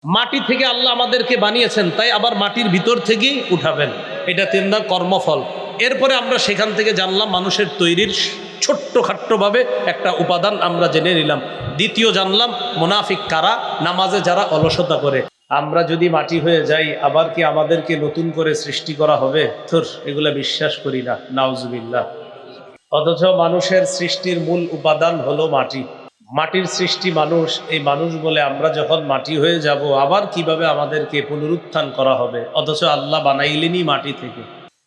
মাটি থেকে আল্লাহ আমাদেরকে বানিয়েছেন, তাই আবার মাটির ভিতর থেকেই উঠাবেন। এটা 3 নং কর্মফল। এরপরে আমরা সেখান থেকে জানলাম মানুষের তৈরির ছোট্টখাট্টভাবে একটা উপাদান আমরা জেনে নিলাম। দ্বিতীয় জানলাম মুনাফিক কারা, নামাজে যারা অলসতা করে। আমরা যদি মাটি হয়ে যাই, আবার কি আমাদেরকে নতুন করে সৃষ্টি করা হবে? ধুর, এগুলা বিশ্বাস করি না, নাউজুবিল্লাহ। অথচ মানুষের সৃষ্টির মূল উপাদান হলো মাটি। মাটির সৃষ্টি মানুষ, এই মানুষ বলে আমরা যখন মাটি হয়ে যাব, আবার কিভাবে আমাদেরকে পুনরুত্থান করা হবে? অথচ আল্লাহ বানাইলেনই মাটি থেকে।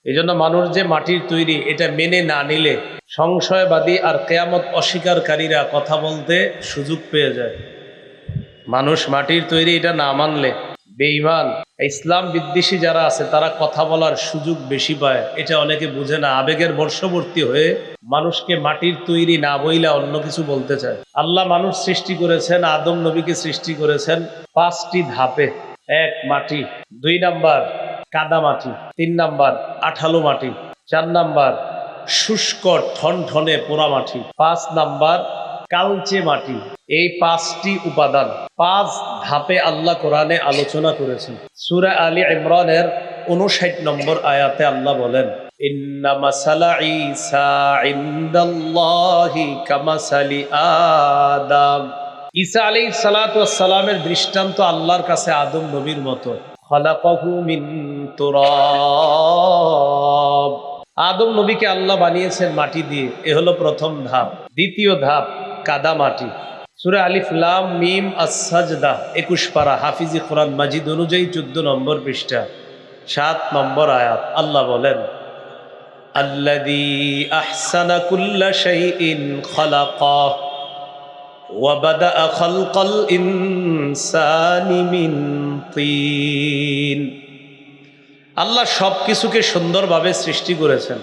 এই জন্য মানুষ যে মাটির তৈরি, এটা মেনে না নিলে সংশয়বাদী আর কেয়ামত অস্বীকারীরা কথা বলতে সুযোগ পেয়ে যায়। মানুষ মাটির তৈরি এটা না মানলে বেঈমান ইসলাম বিদ্বেষী যারা আছে তারা কথা বলার সুযোগ বেশি পায়। এটা অনেকে বুঝে না, আবেগের বর্ষবর্তী হয়ে মানুষকে মাটির তৈরি না বইলা অন্য কিছু বলতে চায়। আল্লাহ মানুষ সৃষ্টি করেছেন, আদম নবীকে সৃষ্টি করেছেন 5টি ধাপে। 1 মাটি, 2 নাম্বার কাদা মাটি, 3 নাম্বার আঠালো মাটি, 4 নাম্বার শুষ্ক ঠনঠনে পোড়া মাটি, 5 নাম্বার কালচে মাটি। এই 5টি উপাদান 5 ধাপে আল্লাহ কোরআনে আলোচনা করেছেন। সূরা আলী ইমরানের 59 নম্বর আয়াতে আল্লাহ বলেন, ইন্না মাসালা ঈসা ইনদাল্লাহি কামাসালি আদম। ঈসা আলাইহিস সালাতু ওয়াস সালামের দৃষ্টান্ত আল্লাহর কাছে আদম নবীর মতো। খলাকাহু মিন তুরাব। আদম নবীকে আল্লাহ বানিয়েছেন মাটি দিয়ে। এ হলো প্রথম ধাপ। দ্বিতীয় ধাপ কাদা মাটি। সূরা আলিফ লাম মিম আস-সাজদা 21 পারা, হাফিজি কোরআন মাজিদ অনুযায়ী 14 নম্বর পৃষ্ঠা, 7 নম্বর আয়াত। আল্লাহ বলেন, আল্লাযী আহসানা কুল্লা শাইইন খালাকা ওয়া বাদাআ খালকাল ইনসানি মিন তিন। আল্লাহ সব কিছুকে সুন্দরভাবে সৃষ্টি করেছেন।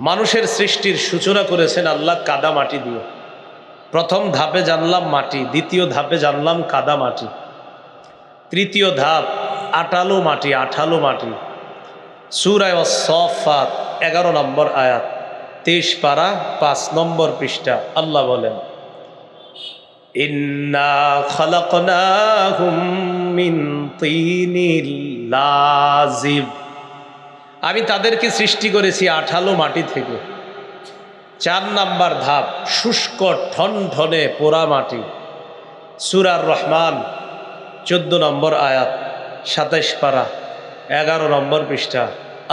মানুষের সৃষ্টির সূচনা করেছেন আল্লাহ কাদা মাটি দিয়ে। প্রথম ধাপে জানলাম মাটি, দ্বিতীয় ধাপে জানলাম কাদা মাটি, তৃতীয় ধাপ আঠালো মাটি। আঠালো মাটি সূরা আস-সাফফাত 11 নম্বর আয়াত, 23 পারা, 5 নম্বর পৃষ্ঠা। আল্লাহ বলেন, ইন্না খালাকনাহুম মিন তিনিল লাযিব। আমি তাদেরকে সৃষ্টি করেছি আঠালো মাটি থেকে। 4 নাম্বার ধাপ শুষ্ক ঠনঠনে পোড়া মাটি। সূরা আর-রহমান 14 নম্বর আয়াত, 27 পারা, 11 নম্বর পৃষ্ঠা।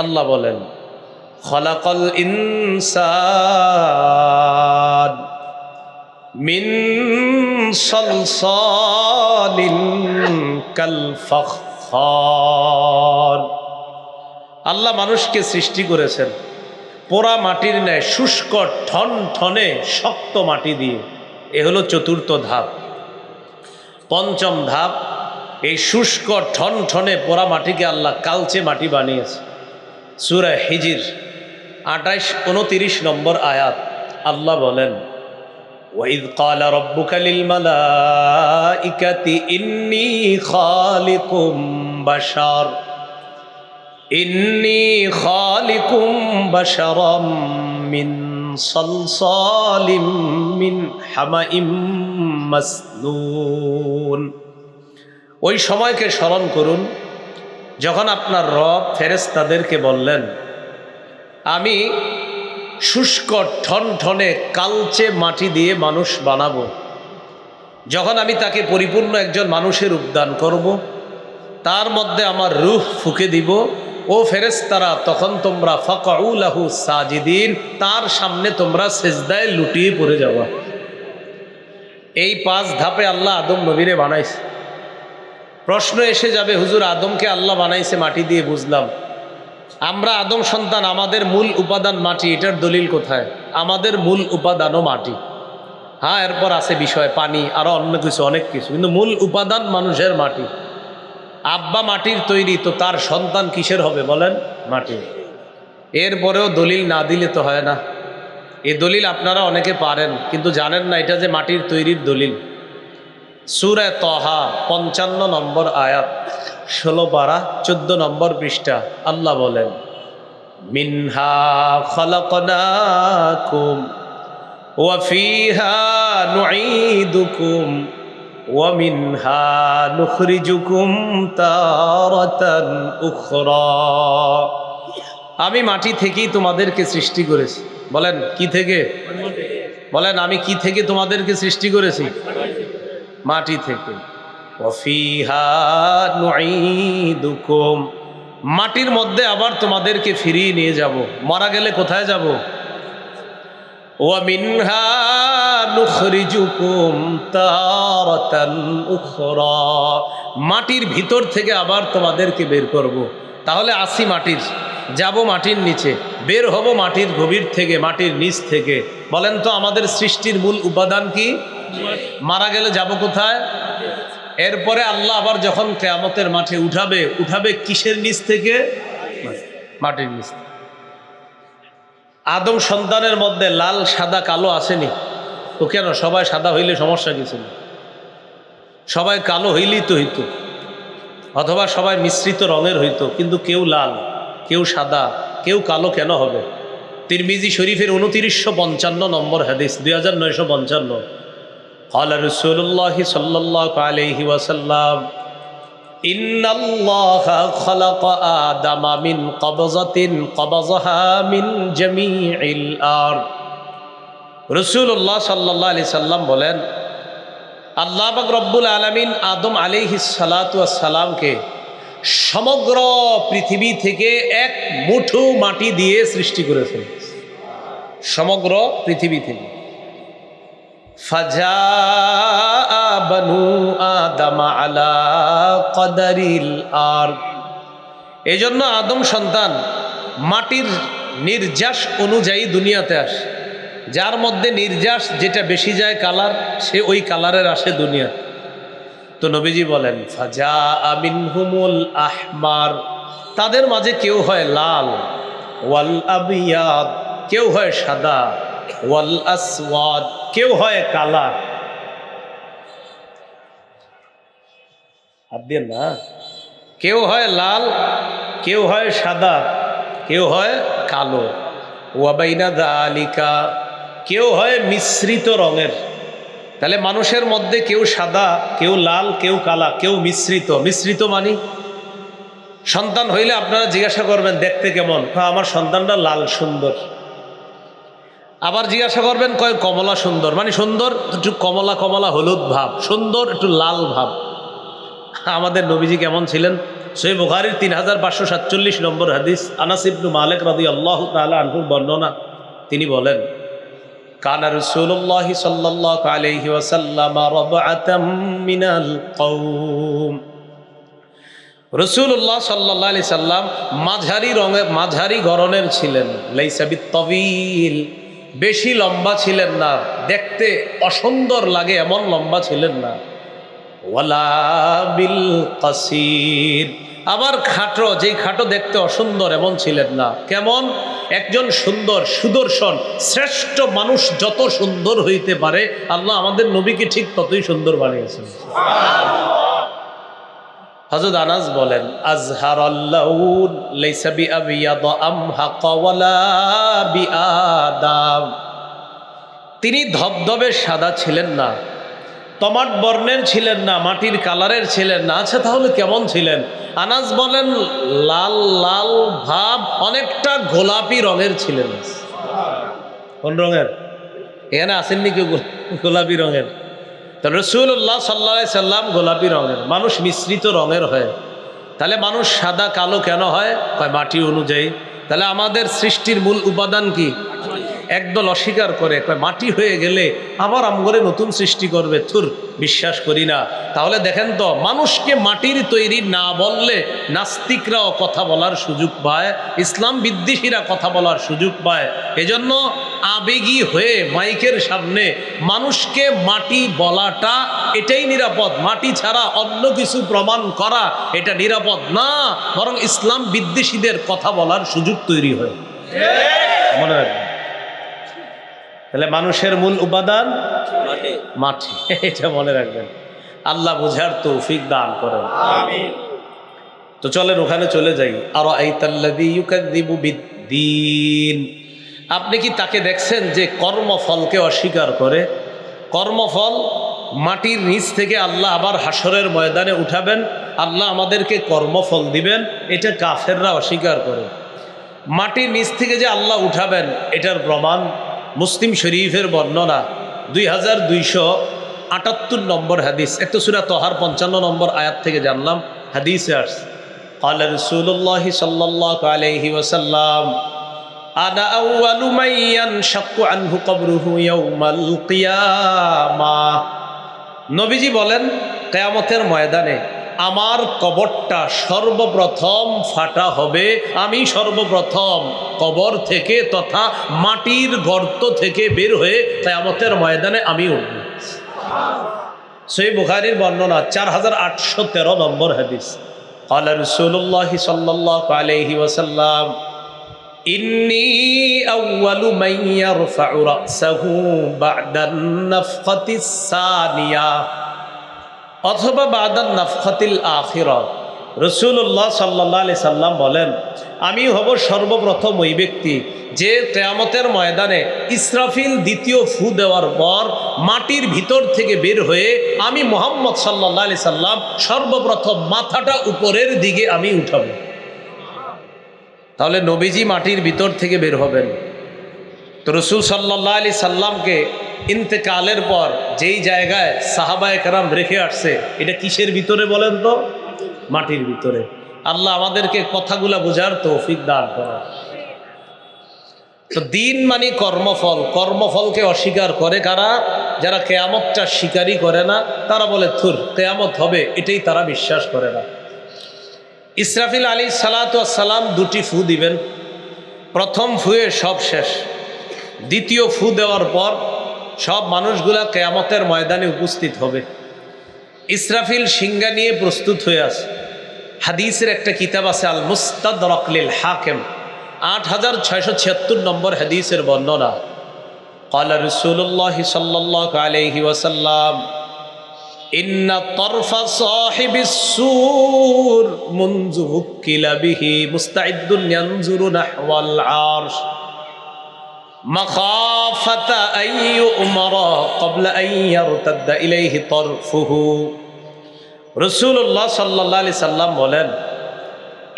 আল্লাহ বলেন, খলাকাল ইনসান মিন সালসালিন কাল ফাখখার। আল্লাহ মানুষকে সৃষ্টি করেছেন পোড়া মাটির ন্যায় শুষ্ক ঠনঠনে শক্ত মাটি দিয়ে। এ হলো 4র্থ ধাপ। 5ম ধাপ, এই শুষ্ক ঠনঠনে পোড়া মাটিকে আল্লাহ কালচে মাটি বানিয়েছে। সূরা হিজর 28-29 নম্বর আয়াত। আল্লাহ বলেন, ওয়াইদ ক্বালা রাব্বুকা লিল মালাইকাতি ইন্নী খালিকুম বাশার ইন্নী খালিকুম বাশারাম মিন সালসালিম মিন হামাইম মাসনুন। ওই সময়কে স্মরণ করুন যখন আপনার রব ফেরেশতাদেরকে বললেন, আমি শুষ্ক ঠনঠনে কালচে মাটি দিয়ে মানুষ বানাবো। যখন আমি তাকে পরিপূর্ণ একজন মানুষের রূপদান করব, তার মধ্যে আমার রূহ ফুঁকে দিব, ও ফেরেশতারা তখন তোমরা ফাকউ লাহু সাজিদিন, তার সামনে তোমরা সিজদায় লুটিয়ে পড়ে যাওয়া। এই 5 ধাপে আল্লাহ আদম নবীরে বানাইছে। প্রশ্ন এসে যাবে, হুজুর আদমকে আল্লাহ বানাইছে মাটি দিয়ে, বুঝলাম। আমরা আদম সন্তান, আমাদের মূল উপাদান মাটি, এটার দলিল কোথায়? আমাদের মূল উপাদানও মাটি। হ্যাঁ, এরপর আছে বিষয় পানি, আরো অন্য কিছু, অনেক কিছু, কিন্তু মূল উপাদান মানুষের মাটি। আব্বা মাটির তৈরি, তো তার সন্তান কিসের হবে বলেন? মাটি। এরপরেও দলিল না দিলে তো হয় না। এই দলিল আপনারা অনেকে পারেন, কিন্তু জানেন না এটা যে মাটির তৈরির দলিল। সূরা তাহা 55 নম্বর আয়াত, 16 পারা, 14 নম্বর পৃষ্ঠা। আল্লাহ বলেন, মিনহা খালাকনাকুম ওয়া ফিহা নুঈদুকুম ومنها نخرجكم تارة أخرى। আমি মাটি থেকেই তোমাদেরকে সৃষ্টি করেছি। বলেন কি থেকে? বলেন আমি কি থেকে তোমাদেরকে সৃষ্টি করেছি? মাটি থেকে। ওয়াফিহা নুঈদুকুম, মাটির মধ্যে আবার তোমাদেরকে ফিরিয়ে নিয়ে যাব। মারা গেলে কোথায় যাব? ওয়া মিনহা নুখরিজুকুম তারাতান উখরা, মাটির ভিতর থেকে আবার তোমাদেরকে বের করব। তাহলে আসি মাটির, যাব মাটির নিচে, বের হব মাটির গভীর থেকে, মাটির নিচ থেকে। বলেন তো আমাদের সৃষ্টির মূল উপাদান কি? মারা গেলে যাব কোথায়? এরপরে আল্লাহ আবার যখন কিয়ামতের মাঠে উঠাবে, উঠাবে কিসের নিচ থেকে? মাটির নিচ থেকে। আদম সন্তানের মধ্যে লাল সাদা কালো আসেনি তো কেন? সবাই সাদা হইলে সমস্যা কিছু না, সবাই কালো হইলেই তো হইতো, অথবা সবাই মিশ্রিত রঙের হইতো, কিন্তু কেউ লাল, কেউ সাদা, কেউ কালো কেন হবে? তিরমিজি শরীফের 2955 নম্বর হাদিস, 2955। قال رسول الله صلى الله عليه وسلم إن الله خلق آدم من قبضة قبضها من جميع الأرض। রাসূলুল্লাহ সাল্লাল্লাহু আলাইহি সাল্লাম বলেন, আল্লাহ পাক রব্বুল আলামিন আদম আলাইহিস সালাতু ওয়াস সালামকে সমগ্র পৃথিবী থেকে এক মুঠো মাটি দিয়ে সৃষ্টি করেছেন, সমগ্র পৃথিবী থেকে। ফাজা বানু আদম আলা কদরিল আরদ, এই জন্য আদম সন্তান মাটির নির্যাস অনুযায়ী দুনিয়াতে আসে। যার মধ্যে নির্যাস যেটা বেশি যায় কালার, সে ওই কালারের আসে দুনিয়া। তো নবীজি বলেন ফাজা মিনহুমুল আহমার, তাদের মাঝে কেউ হয় লাল, ওয়াল আবিয়াদ, কেউ হয় সাদা, ওয়াল আসওয়াদ, কেউ হয় কালা। হাত দিয়ে না, কেউ হয় লাল, কেউ হয় সাদা, কেউ হয় কালো। ওয়াবাইনা যালিকা, কেউ হয় মিশ্রিত রঙের। তাহলে মানুষের মধ্যে কেউ সাদা, কেউ লাল, কেউ কালা, কেউ মিশ্রিত। মিশ্রিত মানে সন্তান হইলে আপনারা জিজ্ঞাসা করবেন দেখতে কেমন? আমার সন্তানটা লাল সুন্দর। আবার জিজ্ঞাসা করবেন কয় কমলা সুন্দর, মানে সুন্দর একটু কমলা কমলা হলুদ ভাব, সুন্দর একটু লাল ভাব। আমাদের নবীজি কেমন ছিলেন? সহিহ বুখারীর 3547 নম্বর হাদিস, আনাস ইবনে মালিক রাদিয়াল্লাহু তাআলা আনহুর বর্ণনা। তিনি বলেন, কানা রাসূলুল্লাহ সাল্লাল্লাহু আলাইহি ওয়াসাল্লাম রাবআতাম মিনাল কওম, রাসূলুল্লাহ সাল্লাল্লাহু আলাইহি সাল্লাম মাঝারি রঙের, মাঝারি গড়নের ছিলেন। লাইসা বিত্তাবিল, বেশি লম্বা ছিলেন না, দেখতে অসুন্দর লাগে এমন লম্বা ছিলেন না। ওয়ালা বিল কাসির, আবার খাটো, যেই খাটো দেখতে অসুন্দর এমন ছিলেন না। কেমন? একজন সুন্দর সুদর্শন শ্রেষ্ঠ মানুষ যত সুন্দর হইতে পারে, আল্লাহ আমাদের নবীকে ঠিক ততই সুন্দর বানিয়েছেন। হযরত আনাস বলেন, আজহারাল্লাউন লাইসা বিআবিয়াদ আমহাক ওয়ালা বিআদাম, তিনি ধবধবে সাদা ছিলেন না, টমাট বর্ণের ছিলেন না, মাটির কালারের ছিলেন না। আচ্ছা তাহলে কেমন ছিলেন? আনাস বলেন লাল লাল ভাব, অনেকটা গোলাপি রঙের ছিলেন। কোন রঙের? এখানে আসেননি কেউ গোলাপি রঙের? তো রাসূলুল্লাহ সাল্লাল্লাহু আলাইহি সাল্লাম গোলাপি রঙের। মানুষ মিশ্রিত রঙের হয়, তাহলে মানুষ সাদা কালো কেন হয়? কয় মাটি অনুযায়ী। তাহলে আমাদের সৃষ্টির মূল উপাদান কি? একদল অস্বীকার করে, কয় মাটি হয়ে গেলে আবার আমগরে নতুন সৃষ্টি করবে। থুর, বিশ্বাস করি না। তাহলে দেখেন তো, মানুষকে মাটির তৈরি না বললে নাস্তিকরাও কথা বলার সুযোগ পায়, ইসলাম বিদ্বেষীরা কথা বলার সুযোগ পায়। এজন্য আবেগী হয়ে মাইকের সামনে মানুষকে মাটি বলাটা এটাই নিরাপদ। মাটি ছাড়া অন্য কিছু প্রমাণ করা এটা নিরাপদ না, বরং ইসলাম বিদ্বেষীদের কথা বলার সুযোগ তৈরি হয়। মনে রাখবেন, তাহলে মানুষের মূল উপাদান মাটি, এটা মনে রাখবেন। আল্লাহ বুঝার তৌফিক দান করেন, আমিন। তো চলেন ওখানে চলে যাই। আরাআইতাল্লাযী ইউকাযযিবু বিদ্দীন, আপনি কি তাকে দেখছেন যে কর্মফলকে অস্বীকার করে? কর্মফল মাটির নিচ থেকে আল্লাহ আবার হাসরের ময়দানে উঠাবেন, আল্লাহ আমাদেরকে কর্মফল দিবেন, এটা কাফেররা অস্বীকার করে। মাটির নিচ থেকে যে আল্লাহ উঠাবেন এটার প্রমাণ মুসলিম শরীফের বর্ণনা 2278 নম্বর হাদিস, একটা সূরা তহার 55 নম্বর আয়াত থেকে জানলাম। হাদিসে আসছে قال رسول الله صلى الله عليه وسلم أنا أول من ينشق عنه قبره يوم القيامة। নবীজি বলেন কিয়ামতের ময়দানে আমার কবরটা সর্বপ্রথম ফাটা হবে, আমি সর্বপ্রথম কবর থেকে তথা মাটির গর্ত থেকে বের হয়ে কিয়ামতের ময়দানে আমি উঠব। সহিহ বুখারীর বর্ণনা 4813 নম্বর হাদিস। قال رسول الله صلى الله عليه وسلم إني أول من يرفع رأسه بعد النفخة الثانية অথবা বাদান নাফখাতিল আখিরা। রাসূলুল্লাহ সাল্লাল্লাহু আলাইহি সাল্লাম বলেন আমি হব সর্বপ্রথম ওই ব্যক্তি যে কিয়ামতের ময়দানে ইসরাফিল দ্বিতীয় ফু দেওয়ার পর মাটির ভিতর থেকে বের হয়ে আমি মুহাম্মদ সাল্লাল্লাহু আলাইহি সাল্লাম সর্বপ্রথম মাথাটা উপরের দিকে আমি উঠাবো। তাহলে নবীজি মাটির ভিতর থেকে বের হবেন। তো রাসূল সাল্লাল্লাহু আলাইহি সাল্লামকে ইন্তেকালের পর যেই জায়গায় সাহাবায়ে কেরাম রেখে আসছে এটা কিসের ভিতরে বলেন তো? মাটির ভিতরে। আল্লাহ আমাদেরকে কথাগুলা বোঝার তৌফিক দান করেন। তো দিন মানে কর্মফল, কর্মফলকে অস্বীকার করে কারা? যারা কিয়ামতটা স্বীকারই করে না, তারা বলে থুর কিয়ামত হবে, এটাই তারা বিশ্বাস করে না। ইসরাফিল আলাইহিস সালাতু ওয়াস সালাম দুটি ফু দিবেন। প্রথম ফুয়ে সব শেষ, দ্বিতীয় ফু দেওয়ার পর সব মানুষগুলা কিয়ামতের ময়দানে উপস্থিত হবে। ইসরাফিল সিংহা নিয়ে প্রস্তুত হয়ে আছে। হাদিসের একটা কিতাব আছে আল মুস্তাদরাক লিল হাকিম, 8676 নম্বর হাদিসের বর্ণনা। قال رسول الله صلى الله عليه وسلم إن طرف صاحب السور منذ وكل به مستعد ينظر نحو العرش مخافة أن يؤمر قبل أن يرتد إليه طرفه। রাসূলুল্লাহ সাল্লাল্লাহু আলাইহি সাল্লাম বলেন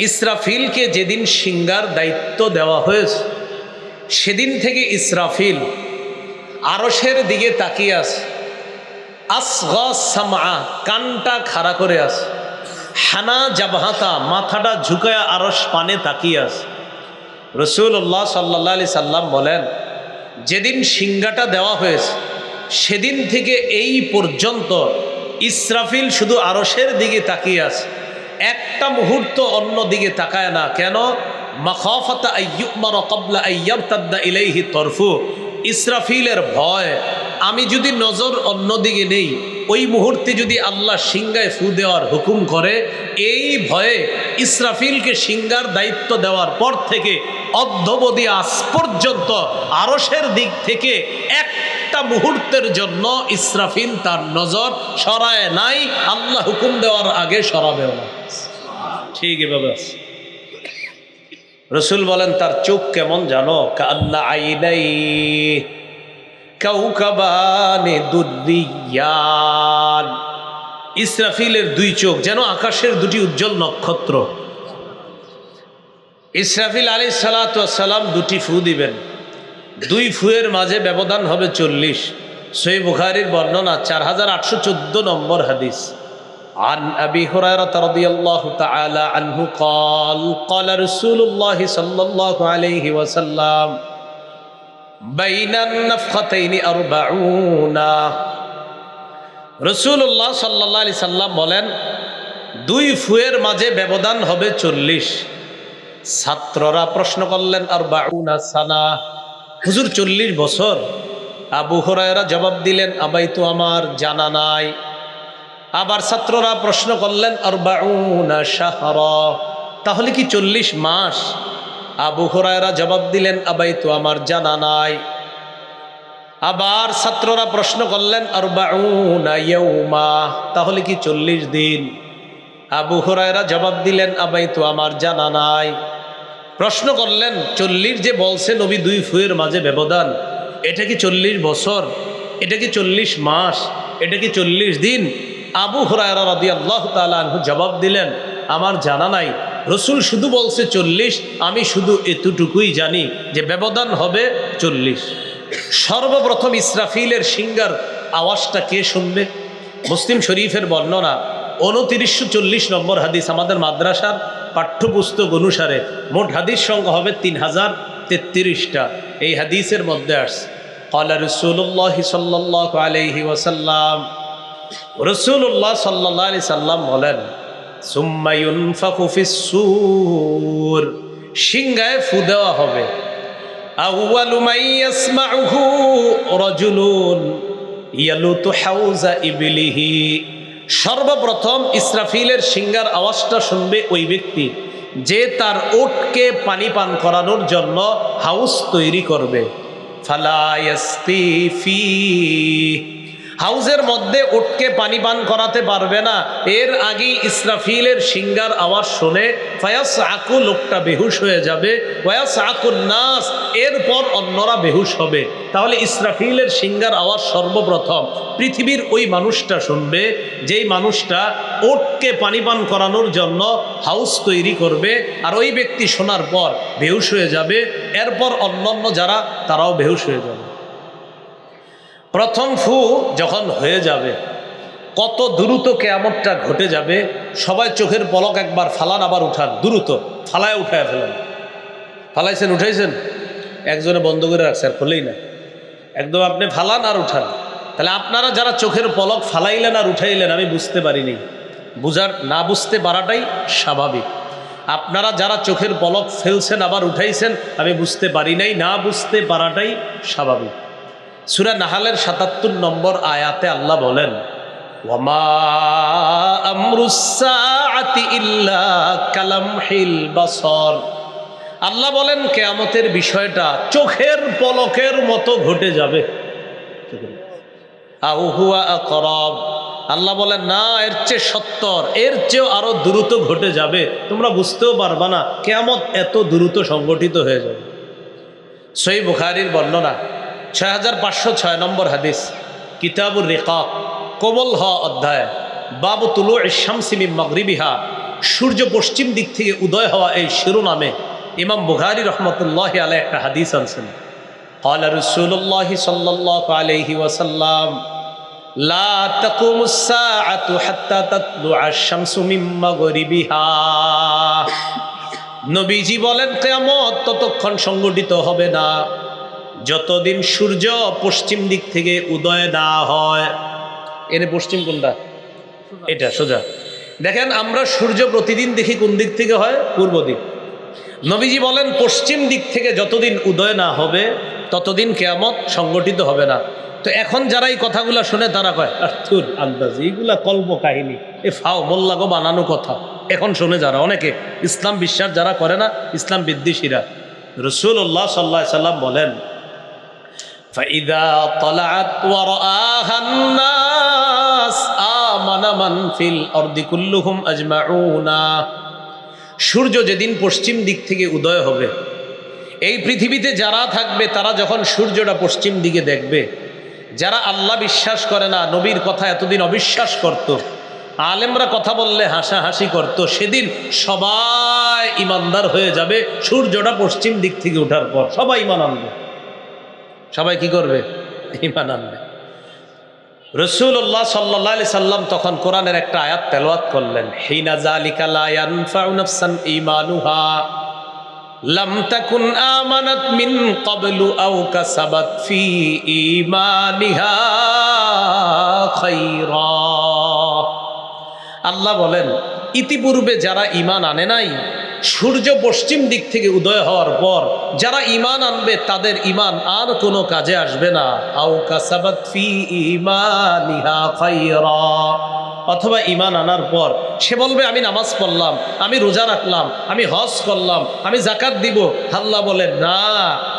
ইসরাফিলকে যেদিন সিংহার দায়িত্ব দেওয়া হয়েছে সেদিন থেকে ইসরাফিল আরশের দিকে তাকিয়ে আছে। আসগা সামআ, কানটা খাড়া করে আছে। হানা জাবহাতা, মাথাটা ঝুঁকায়া আরশ পানে তাকিয়ে আছে। রাসূলুল্লাহ সাল্লাল্লাহু আলাইহি সাল্লাম বলেন যেদিন সিংহাটা দেওয়া হয়েছে সেদিন থেকে এই পর্যন্ত ইসরাফিল শুধু আরশের দিকে তাকিয়ে আছে, একটা মুহূর্ত অন্য দিকে তাকায় না। কেন? মাখাফাতা আইয়ুমার ক্বাবলা আইয়ারতাদ্দা ইলাইহি তরফু। ইসরাফিলের ভয় আমি যদি নজর অন্যদিকে নেই, ওই মুহূর্তে যদি আল্লাহ সিংহায় ফু দেওয়ার হুকুম করে, এই ভয়ে ইসরাফিলকে সিংহার দায়িত্ব দেওয়ার পর থেকে অদ্যবধি আজ পর্যন্ত আরশের দিক থেকে একটা মুহূর্তের জন্য ইসরাফিল তার নজর সরায় নাই, আল্লাহ হুকুম দেওয়ার আগে সরাবেও না। ঠিক এভাবে আছে। রাসূল বলেন তার চোখ কেমন জানো? কান্না আইনাই কাউকাবানে দুররিয়ান। ইসরাফিলের দুই চোখ যেন আকাশের দুটি উজ্জ্বল নক্ষত্র। ইসরাফিল আলাইহিস সালাতু ওয়াস সালাম দুটি ফু দিবেন, দুই ফুয়ের মাঝে ব্যবধান হবে 40। সহিহ বুখারীর বর্ণনা 4814 নম্বর হাদিস। عن أبي هريرة رضي الله تعالى عنه قال قال رسول الله صلى الله عليه وسلم بين النفختين 40। রাসূলুল্লাহ সাল্লাল্লাহু আলাইহি সাল্লাম বলেন দুই ফুয়ের মাঝে ব্যবধান হবে 40। ছাত্ররা প্রশ্ন করলেন 40 সানা, হুজুর 40 বছর? আবু হুরায়রা জবাব দিলেন আবাই তো আমার জানা নাই। আবার ছাত্ররা প্রশ্ন করলেন 40 শাহরা, তাহলে কি 40 মাস? আবু হুরায়রা জবাব দিলেন আবাই তো আমার জানা নাই। আবার ছাত্ররা প্রশ্ন করলেন 40 ইয়াউমা, তাহলে কি 40 দিন? আবু হুরায়রা জবাব দিলেন আবাই তো আমার জানা নাই। প্রশ্ন করলেন 40 যে বলছে নবী দুই ফুয়ের মাঝে ব্যবধান, এটা কি 40 বছর? এটা কি 40 মাস? এটা কি 40 দিন? আবু হুরায়রা রাদিয়াল্লাহু তাআলা আনহু জবাব দিলেন, আমার জানা নাই, রসুল শুধু বলছে 40, আমি শুধু এতটুকুই জানি যে ব্যবধান হবে 40। সর্বপ্রথম ইসরাফিলের সিঙ্গার আওয়াজটা কে শুনবে? মুসলিম শরীফের বর্ণনা 2940 নম্বর হাদিস, আমাদের মাদ্রাসার পাঠ্যপুস্তক অনুসারে মোট হাদিস সংখ্যা হবে 3033টা। এই হাদিসের মধ্যে আসছে ক্বালা রাসূলুল্লাহ সাল্লাল্লাহু আলাইহি ওয়াসাল্লাম, রাসূলুল্লাহ সাল্লাল্লাহু আলাইহি সাল্লাম বলেন, সুম্মা ইউনফাখু ফিস-সূর, সিংহায় ফু দেওয়া হবে। আউয়ালু মান ইয়াসমাউহু রাজুলুন ইয়ালুতু হাউজা ইবলিহি, সর্বপ্রথম ইসরাফিলের সিংহার আওয়াজটা শুনবে ওই ব্যক্তি যে তার উটকে পানি পান করানোর জন্য হাউস তৈরি করবে। ফালা ইয়াসকি ফি, হাউজের মধ্যে উটকে পানি পান করাতে পারবে না, এর আগেই ইসরাফিলের সিংহার আওয়াজ শুনে ফায়াস আকু, লোকটা বেহুশ হয়ে যাবে, ওয়াস আকুন নাস, এরপর অন্যরা বেহুশ হবে। তাহলে ইসরাফিলের সিংহার আওয়াজ সর্বপ্রথম পৃথিবীর ওই মানুষটা শুনবে যেই মানুষটা উটকে পানি পান করানোর জন্য হাউস তৈরি করবে, আর ওই ব্যক্তি শোনার পর বেহুশ হয়ে যাবে, এরপর অন্যান্য যারা তারাও বেহুশ হয়ে যাবে। প্রথম ফু যখন হয়ে যাবে, কত দ্রুত কেয়ামতটা ঘটে যাবে। সবাই চোখের পলক একবার ফালান, আবার উঠান, দ্রুত ফালায় উঠায় ফেলেন। ফালাইছেন, উঠাইছেন? একজনে বন্ধ করে রাখছে, আর খুলেই না, একদম আপনি ফালান আর উঠান। তাহলে আপনারা যারা চোখের পলক ফালাইলেন আর উঠাইলেন, আমি বুঝতে পারিনি, না বুঝতে পারাটাই স্বাভাবিক। আপনারা যারা চোখের পলক ফেলছেন আবার উঠাইছেন, আমি বুঝতে পারি নাই, না বুঝতে পারাটাই স্বাভাবিক। সূরা নাহালের ৭৭ নম্বর আয়াতে আল্লাহ বলেন, ওয়ামা আমরুস সাআতি ইল্লা কালামহিল বাসর, আল্লাহ বলেন কিয়ামতের বিষয়টা চোখের পলকের মতো ঘটে যাবে। আও হুয়া আকরাব, আল্লাহ বলেন না, এর চেয়ে সত্তর, এর চেয়েও আরো দ্রুত ঘটে যাবে, তোমরা বুঝতেও পারবা না, কিয়ামত এত দ্রুত সংগঠিত হয়ে যাবে। সহিহ বুখারীর বর্ণনা 6506 নম্বর হাদিস, কিতাবুর রিকাক, কোমল হ অধ্যায়, বাবু তুলুইশ শামসি মিন মাগরিবিহা, সূর্য পশ্চিম দিক থেকে উদয় হওয়া, এই শিরোনামে ইমাম বুখারী রাহমাতুল্লাহি আলাইহি একটা হাদিস আনছেন। ক্বালা রাসূলুল্লাহ সাল্লাল্লাহু আলাইহি ওয়াসাল্লাম, লা তাকুমুস সাআতু হাত্তা তাতলুআশ শামসু মিন মাগরিবিহা, নবীজি বলেন কিয়ামত ততক্ষণ সংগঠিত হবে না যতদিন সূর্য পশ্চিম দিক থেকে উদয় না হয়। এনে পশ্চিম কোনটা? এটা সোজা দেখেন, আমরা সূর্য প্রতিদিন দেখি কোন দিক থেকে হয়? পূর্ব দিক। নবীজি বলেন পশ্চিম দিক থেকে যতদিন উদয় না হবে ততদিন কিয়ামত সংগঠিত হবে না। তো এখন যারা এই কথাগুলো শুনে তারা কয়, আর্থুর আন্দাজ, এইগুলা কল্প কাহিনী, এ ফাও মোল্লাগো বানানো কথা। এখন শুনে যারা, অনেকে ইসলাম বিশ্বাস যারা করে না, ইসলাম বিদ্বেষীরা, রাসূলুল্লাহ সাল্লাল্লাহু আলাইহি সাল্লাম বলেন, فَإِذَا طَلَعَتْ وَرَآهَا النَّاسُ آمَنَ مَنْ فِي الْأَرْضِ كُلُّهُمْ أَجْمَعُونَ, সূর্য যেদিন পশ্চিম দিক থেকে উদয় হবে, এই পৃথিবীতে যারা থাকবে তারা যখন সূর্যটা পশ্চিম দিকে দেখবে, যারা আল্লাহ বিশ্বাস করে না, নবীর কথা এতদিন অবিশ্বাস করত, আলেমরা কথা বললে হাসাহাসি করত, সেদিন সবাই ইমানদার হয়ে যাবে। সূর্যটা পশ্চিম দিক থেকে ওঠার পর সবাই ইমান আনবে। সবাই কি করবে? ঈমান আনবে। রাসূলুল্লাহ সাল্লাল্লাহু আলাইহি সাল্লাম তখন কোরআনের একটা আয়াত তেলাওয়াত করলেন, হিনা যালিকা লা ইয়ানফাউ নাফসান ঈমানুহা লাম তাকুন আমানাত মিন ক্বাবলু আও কাসাবাত ফি ঈমানিহা খায়রা। আল্লাহ বলেন, ইতিপূর্বে যারা ঈমান আনে নাই, সূর্য পশ্চিম দিক থেকে উদয় হওয়ার পর যারা ঈমান আনবে তাদের ঈমান আর কোনো কাজে আসবে না। আও কাসাবাত ফি ঈমানিহা খায়রা, অথবা ঈমান আনার পর সে বলবে আমি নামাজ পড়লাম, আমি রোজা রাখলাম, আমি হজ করলাম, আমি যাকাত দিব। আল্লাহ বলেন না,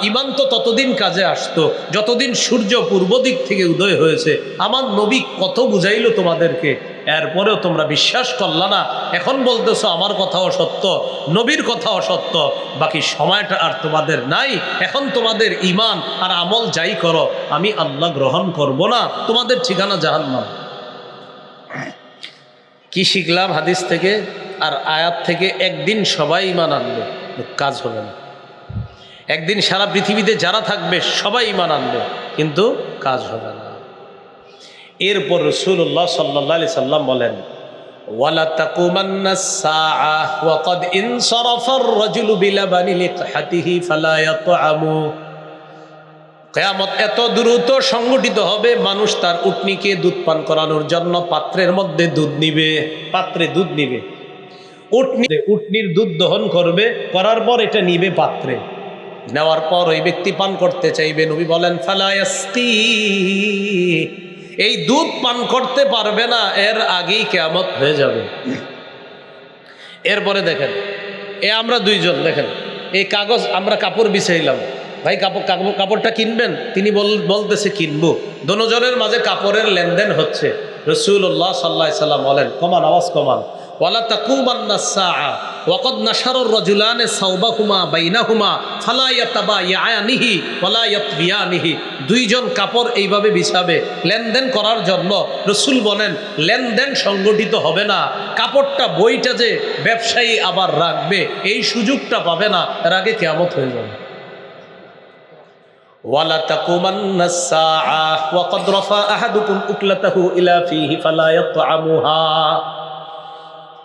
ঈমান তো ততদিন কাজে আসতো যতদিন সূর্য পূর্ব দিক থেকে উদয় হয়েছে। আমার নবী কত বুঝাইলো তোমাদেরকে, এরপরেও তোমরা বিশ্বাস করলা না, এখন বলতেছো আমার কথাও সত্য, নবীর কথাও সত্য, বাকি সময়টা আর তোমাদের নাই, এখন তোমাদের ঈমান আর আমল যাই করো আমি আল্লাহ গ্রহণ করব না, তোমাদের ঠিকানা জাহান্নাম। কি শিখলাম হাদিস থেকে আর আয়াত থেকে? একদিন সবাই ঈমান আনবে, কাজ হবে না। একদিন সারা পৃথিবীতে যারা থাকবে সবাই ঈমান আনবে, কিন্তু কাজ হবে না। এরপর রাসূলুল্লাহ সাল্লাল্লাহু আলাইহি সাল্লাম বলেন, ওয়ালা তাকুমান্নাস সাআহ ওয়া ক্বাদ ইনসারাফার রাজুলু বিলাবানি লিকহাতিহি ফালা ইয়াতআমু। কিয়ামত এত দ্রুত সংগঠিত হবে, মানুষ তার উটনিকে দুধ পান করানোর জন্য পাত্রের মধ্যে দুধ নিবে, পাত্রে দুধ নিবে, উটনির দুধ দহন করবে, করার পর এটা নিবে পাত্রে, নেওয়ার পর ওই ব্যক্তি পান করতে চাইবে। নবী বলেন ফালা ইয়াসকি, এই দুধ পান করতে পারবে না, এর আগেই কিয়ামত হয়ে যাবে। এরপরে দেখেন, আমরা দুইজন দেখেন, এই কাগজ আমরা কাপড় বিছাইলাম, ভাই কাপড়টা কিনবেন? তিনি বলতেছে কিনবো। দোনোজনের মাঝে কাপড়ের লেনদেন হচ্ছে। রাসূলুল্লাহ সাল্লাল্লাহু আলাইহি সাল্লাম বলেন, কমান, আওয়াজ কমান, ওয়ালা তাকুমান্নাস সাআ ওয়া ক্বাদ নাশারার রাজুলানি সাওবাহুমা বাইনাহুমা ফালা ইয়াতাবায়ানিহি ওয়ালা ইয়াতবিয়ানিহি। দুইজন কাপড় এইভাবে বিছাবে লেনদেন করার জন্য। রাসূল বলেন লেনদেন সংগঠিত হবে না, কাপড়টা বইটা যে ব্যবসায়ী আবার রাখবে এই সুযোগটা পাবে না, এর আগে কিয়ামত হয়ে যাবে। ওয়ালা তাকুমান্নাস সাআ ওয়া ক্বাদ রাফা আহাদুকুম উকলাতাহু ইলা ফীহি ফালা ইয়াতআমুহা।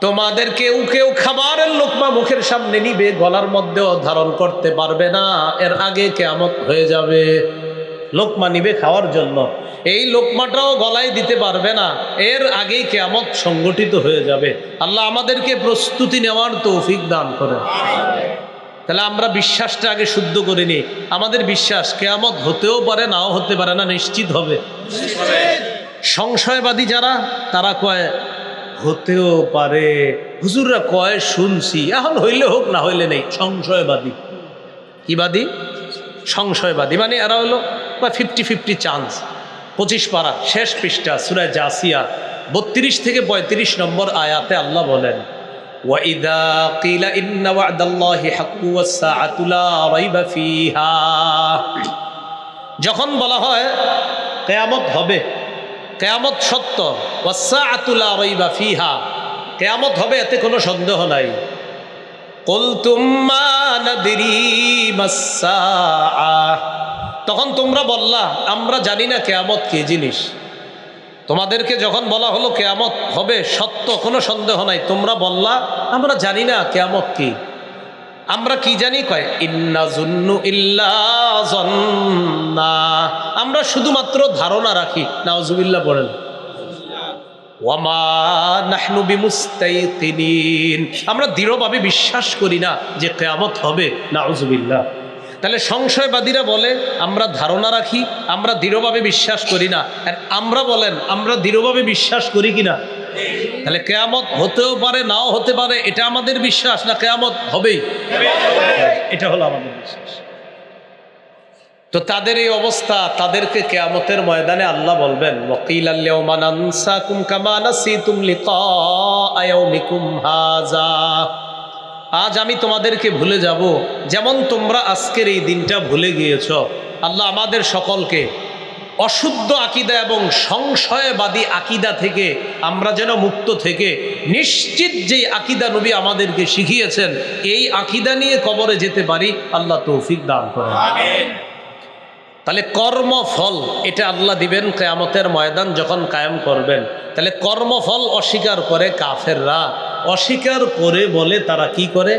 তোমাদের কেউ খাবারের লোকমা মুখের সামনে নিবে, গলার মধ্যেও ধারণ করতে পারবে না, এর আগে কিয়ামত হয়ে যাবে। লোকমা নিবে খাওয়ার জন্য, এই লোকমাটাও গলায় দিতে পারবে না, এর আগেই কিয়ামত সংগঠিত হয়ে যাবে। আল্লাহ আমাদেরকে প্রস্তুতি নেওয়ার তৌফিক দান করেন। তাহলে আমরা বিশ্বাসটা আগে শুদ্ধ করে নিই। আমাদের বিশ্বাস কিয়ামত হতেও পারে, নাও হতে পারে, না নিশ্চিত হবে। সংশয়বাদী যারা, তারা কয় হতেও পারে, হুজুররা কয় শুনছি, এখন হইলে হোক না হইলে নেই। সংশয়বাদী। কি বাদী? সংশয়বাদী। মানে এরা হলো 50-50 চান্স। 25 পারা শেষ পৃষ্ঠা সূরা জাসিয়া 32 থেকে 35 নম্বর আয়াতে আল্লাহ বলেন, وَإِذَا قِيلَ إِنَّ وَعْدَ اللَّهِ حَقٌّ وَالسَّاعَةُ لَا رَيْبَ فِيهَا। যখন বলা হয় কিয়ামত হবে, কিয়ামত সত্য, ওয়াস-সাআতু লা রাইবা ফিহা, কিয়ামত হবে এতে কোনো সন্দেহ নাই। কুলতুম মা নাদরি মাস-সাআ, তখন তোমরা বললা আমরা জানি না কিয়ামত কি জিনিস। তোমাদেরকে যখন বলা হলো কিয়ামত হবে সত্য, কোনো সন্দেহ নাই, তোমরা বললা আমরা জানি না কিয়ামত কি। আমরা কি জানি? কয় ইন্না যুন্নু ইল্লা যন্না, আমরা শুধুমাত্র ধারণা রাখি। নাউজুবিল্লাহ পড়েন। ওয়ামা নাহনু বিমুস্তাইকিনিন, আমরা দৃঢ়ভাবে বিশ্বাস করি না যে কিয়ামত হবে। নাউজুবিল্লাহ। তাহলে সংশয়বাদীরা বলে আমরা ধারণা রাখি, আমরা দৃঢ়ভাবে বিশ্বাস করি না। আর আমরা বলেন আমরা দৃঢ়ভাবে বিশ্বাস করি কিনা? তাহলে কিয়ামত হতেও পারে, নাও হতে পারে, এটা আমাদের বিশ্বাস না কিয়ামত হবেই? এটা হলো আমাদের বিশ্বাস। তো তাদের এই অবস্থা, তাদেরকে কিয়ামতের ময়দানে আল্লাহ বলবেন ওয়াকিলাল ইয়াউমা নানসাকুম কামা নাসিতুম লিকা ইয়াউমিকুম হাযা, আজ আমি তোমাদেরকে ভুলে যাব যেমন তোমরা আজকের এই দিনটা ভুলে গিয়েছ। আল্লাহ আমাদের সকলকে অশুদ্ধ আকীদা এবং সংশয়বাদী আকীদা থেকে আমরা যেন মুক্ত থেকে নিশ্চিত যেই আকীদা নবী আমাদেরকে শিখিয়েছেন এই আকীদা নিয়ে কবরে যেতে পারি, আল্লাহ তৌফিক দান করেন। আমিন। তাহলে কর্মফল এটা আল্লাহ দিবেন কিয়ামতের ময়দান যখন কায়েম করবেন। তাহলে কর্মফল অস্বীকার করে কাফেররা, অস্বীকার করে বলে তারা কি করে?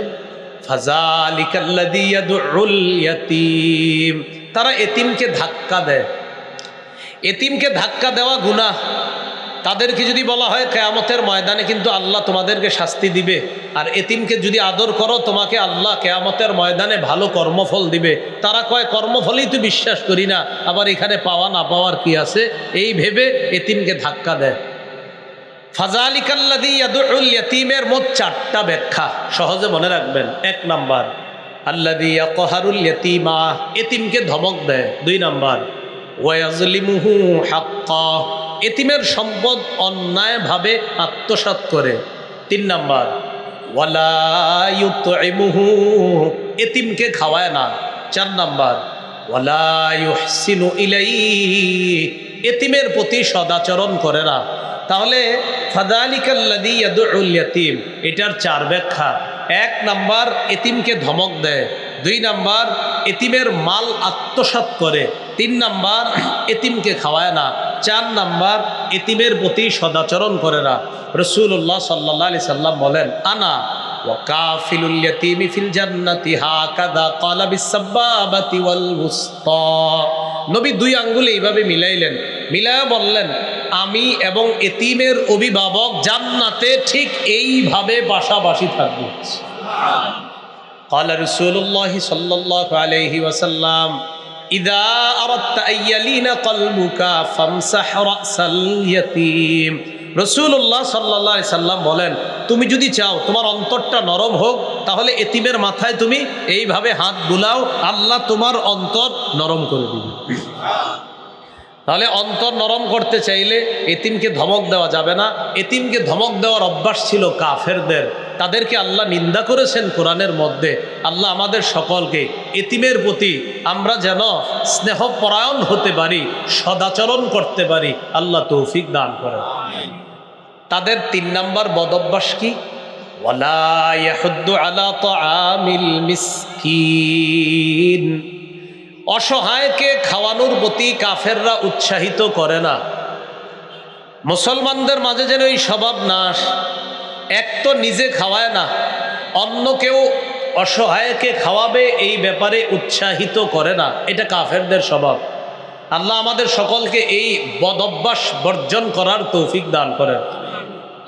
ফাযালিকাল্লাযী ইয়াদউল ইয়াতীম, তারা এতিমকে ধাক্কা দেয়। এতিমকে ধাক্কা দেওয়া গুনাহ। তাদেরকে যদি বলা হয় কিয়ামতের ময়দানে কিন্তু আল্লাহ তোমাদেরকে শাস্তি দিবে, আর এতিমকে যদি আদর করো তোমাকে আল্লাহ কিয়ামতের ময়দানে ভালো কর্মফল দিবে, তারা কয় কর্মফলই তো বিশ্বাস করি না, আবার এখানে পাওয়া না পাওয়ার কি আছে, এই ভেবে এতিমকে ধাক্কা দেয়। ফাযালিকাল্লাযী ইয়াদউল ইয়াতীমের মোট 4টা ব্যাখ্যা, সহজে মনে রাখবেন। 1 নাম্বার আল্লাযী ইয়াকহারুল ইয়াতীমা, এতিমকে ধমক দেয়। 2 নাম্বার ওয়ায়াজলিমুহু হাক্কা, এতিমের সম্পদ অন্যায়ভাবে আত্মসাৎ করে। 3 নাম্বার ওয়ালা ইউতইমুহু, এতিমকে খাওয়ায় না। 4 নাম্বার ওয়ালা ইউহসিনু ইলাইহি, এতিমের প্রতি সদাচরণ করে না। তাহলে ফাযালিকাল্লাযী ইয়াদউল ইয়াতীম, এটার 4 ব্যাখ্যা। 1 নাম্বার এতিমকে ধমক দেয়, 2 নাম্বার এতিমের মাল আত্মসাৎ করে, 3 নাম্বার এতিমকে খাওয়ায় না, 4 নাম্বার এতিমের প্রতি সদাচরণ করে না। রাসূলুল্লাহ সাল্লাল্লাহু আলাইহি সাল্লাম বলেন আনা ওয়া কাফিলুল ইয়াতীমি ফিল জান্নাতি হাকাযা ক্বালা বিস-সাব্বাবাতি ওয়াল ওয়ুসতা। নবী 2 আঙ্গুল এইভাবে মিলাইলেন, মিলায়া বললেন আমি এবং এতিমের অভিভাবক জান্নাতে ঠিক এইভাবে পাশাপাশি থাকব। ক্বালা রাসূলুল্লাহ সাল্লাল্লাহু আলাইহি ওয়াসাল্লাম ইযা আরাদতা আইয়ালিনা কলবুকা ফামসাহ রাসাল ইয়াতীম। রাসূলুল্লাহ সাল্লাল্লাহু আলাইহি সাল্লাম বলেন তুমি যদি চাও তোমার অন্তরটা নরম হোক, তাহলে এতিমের মাথায় তুমি এইভাবে হাত বুলাও, আল্লাহ তোমার অন্তর নরম করে দিবে। তাহলে অন্তর নরম করতে চাইলে এতিমকে ধমক দেওয়া যাবে না। এতিমকে ধমক দেওয়ার অভ্যাস ছিল কাফেরদের, তাদেরকে আল্লাহ নিন্দা করেছেন কোরআনের মধ্যে। আল্লাহ আমাদের সকলকে এতিমের প্রতি আমরা যেন স্নেহপরায়ণ হতে পারি, সদাচরণ করতে পারি, আল্লাহ তৌফিক দান করেন। তাদের 3 নাম্বার বদঅভ্যাস কি? ওয়ালা ইয়াহুদ্দু আলা তাআমিল মিসকিন, অসহায়কে খাওয়ানোর প্রতি কাফেররা উৎসাহিত করে না। মুসলমানদের মাঝে যেন এই স্বভাব নাশ, এক তো নিজে খাওয়ায় না, অন্য কেউ অসহায়কে খাওয়াবে এই ব্যাপারে উৎসাহিত করে না, এটা কাফেরদের স্বভাব। আল্লাহ আমাদের সকলকে এই বদঅভ্যাস বর্জন করার তৌফিক দান করেন।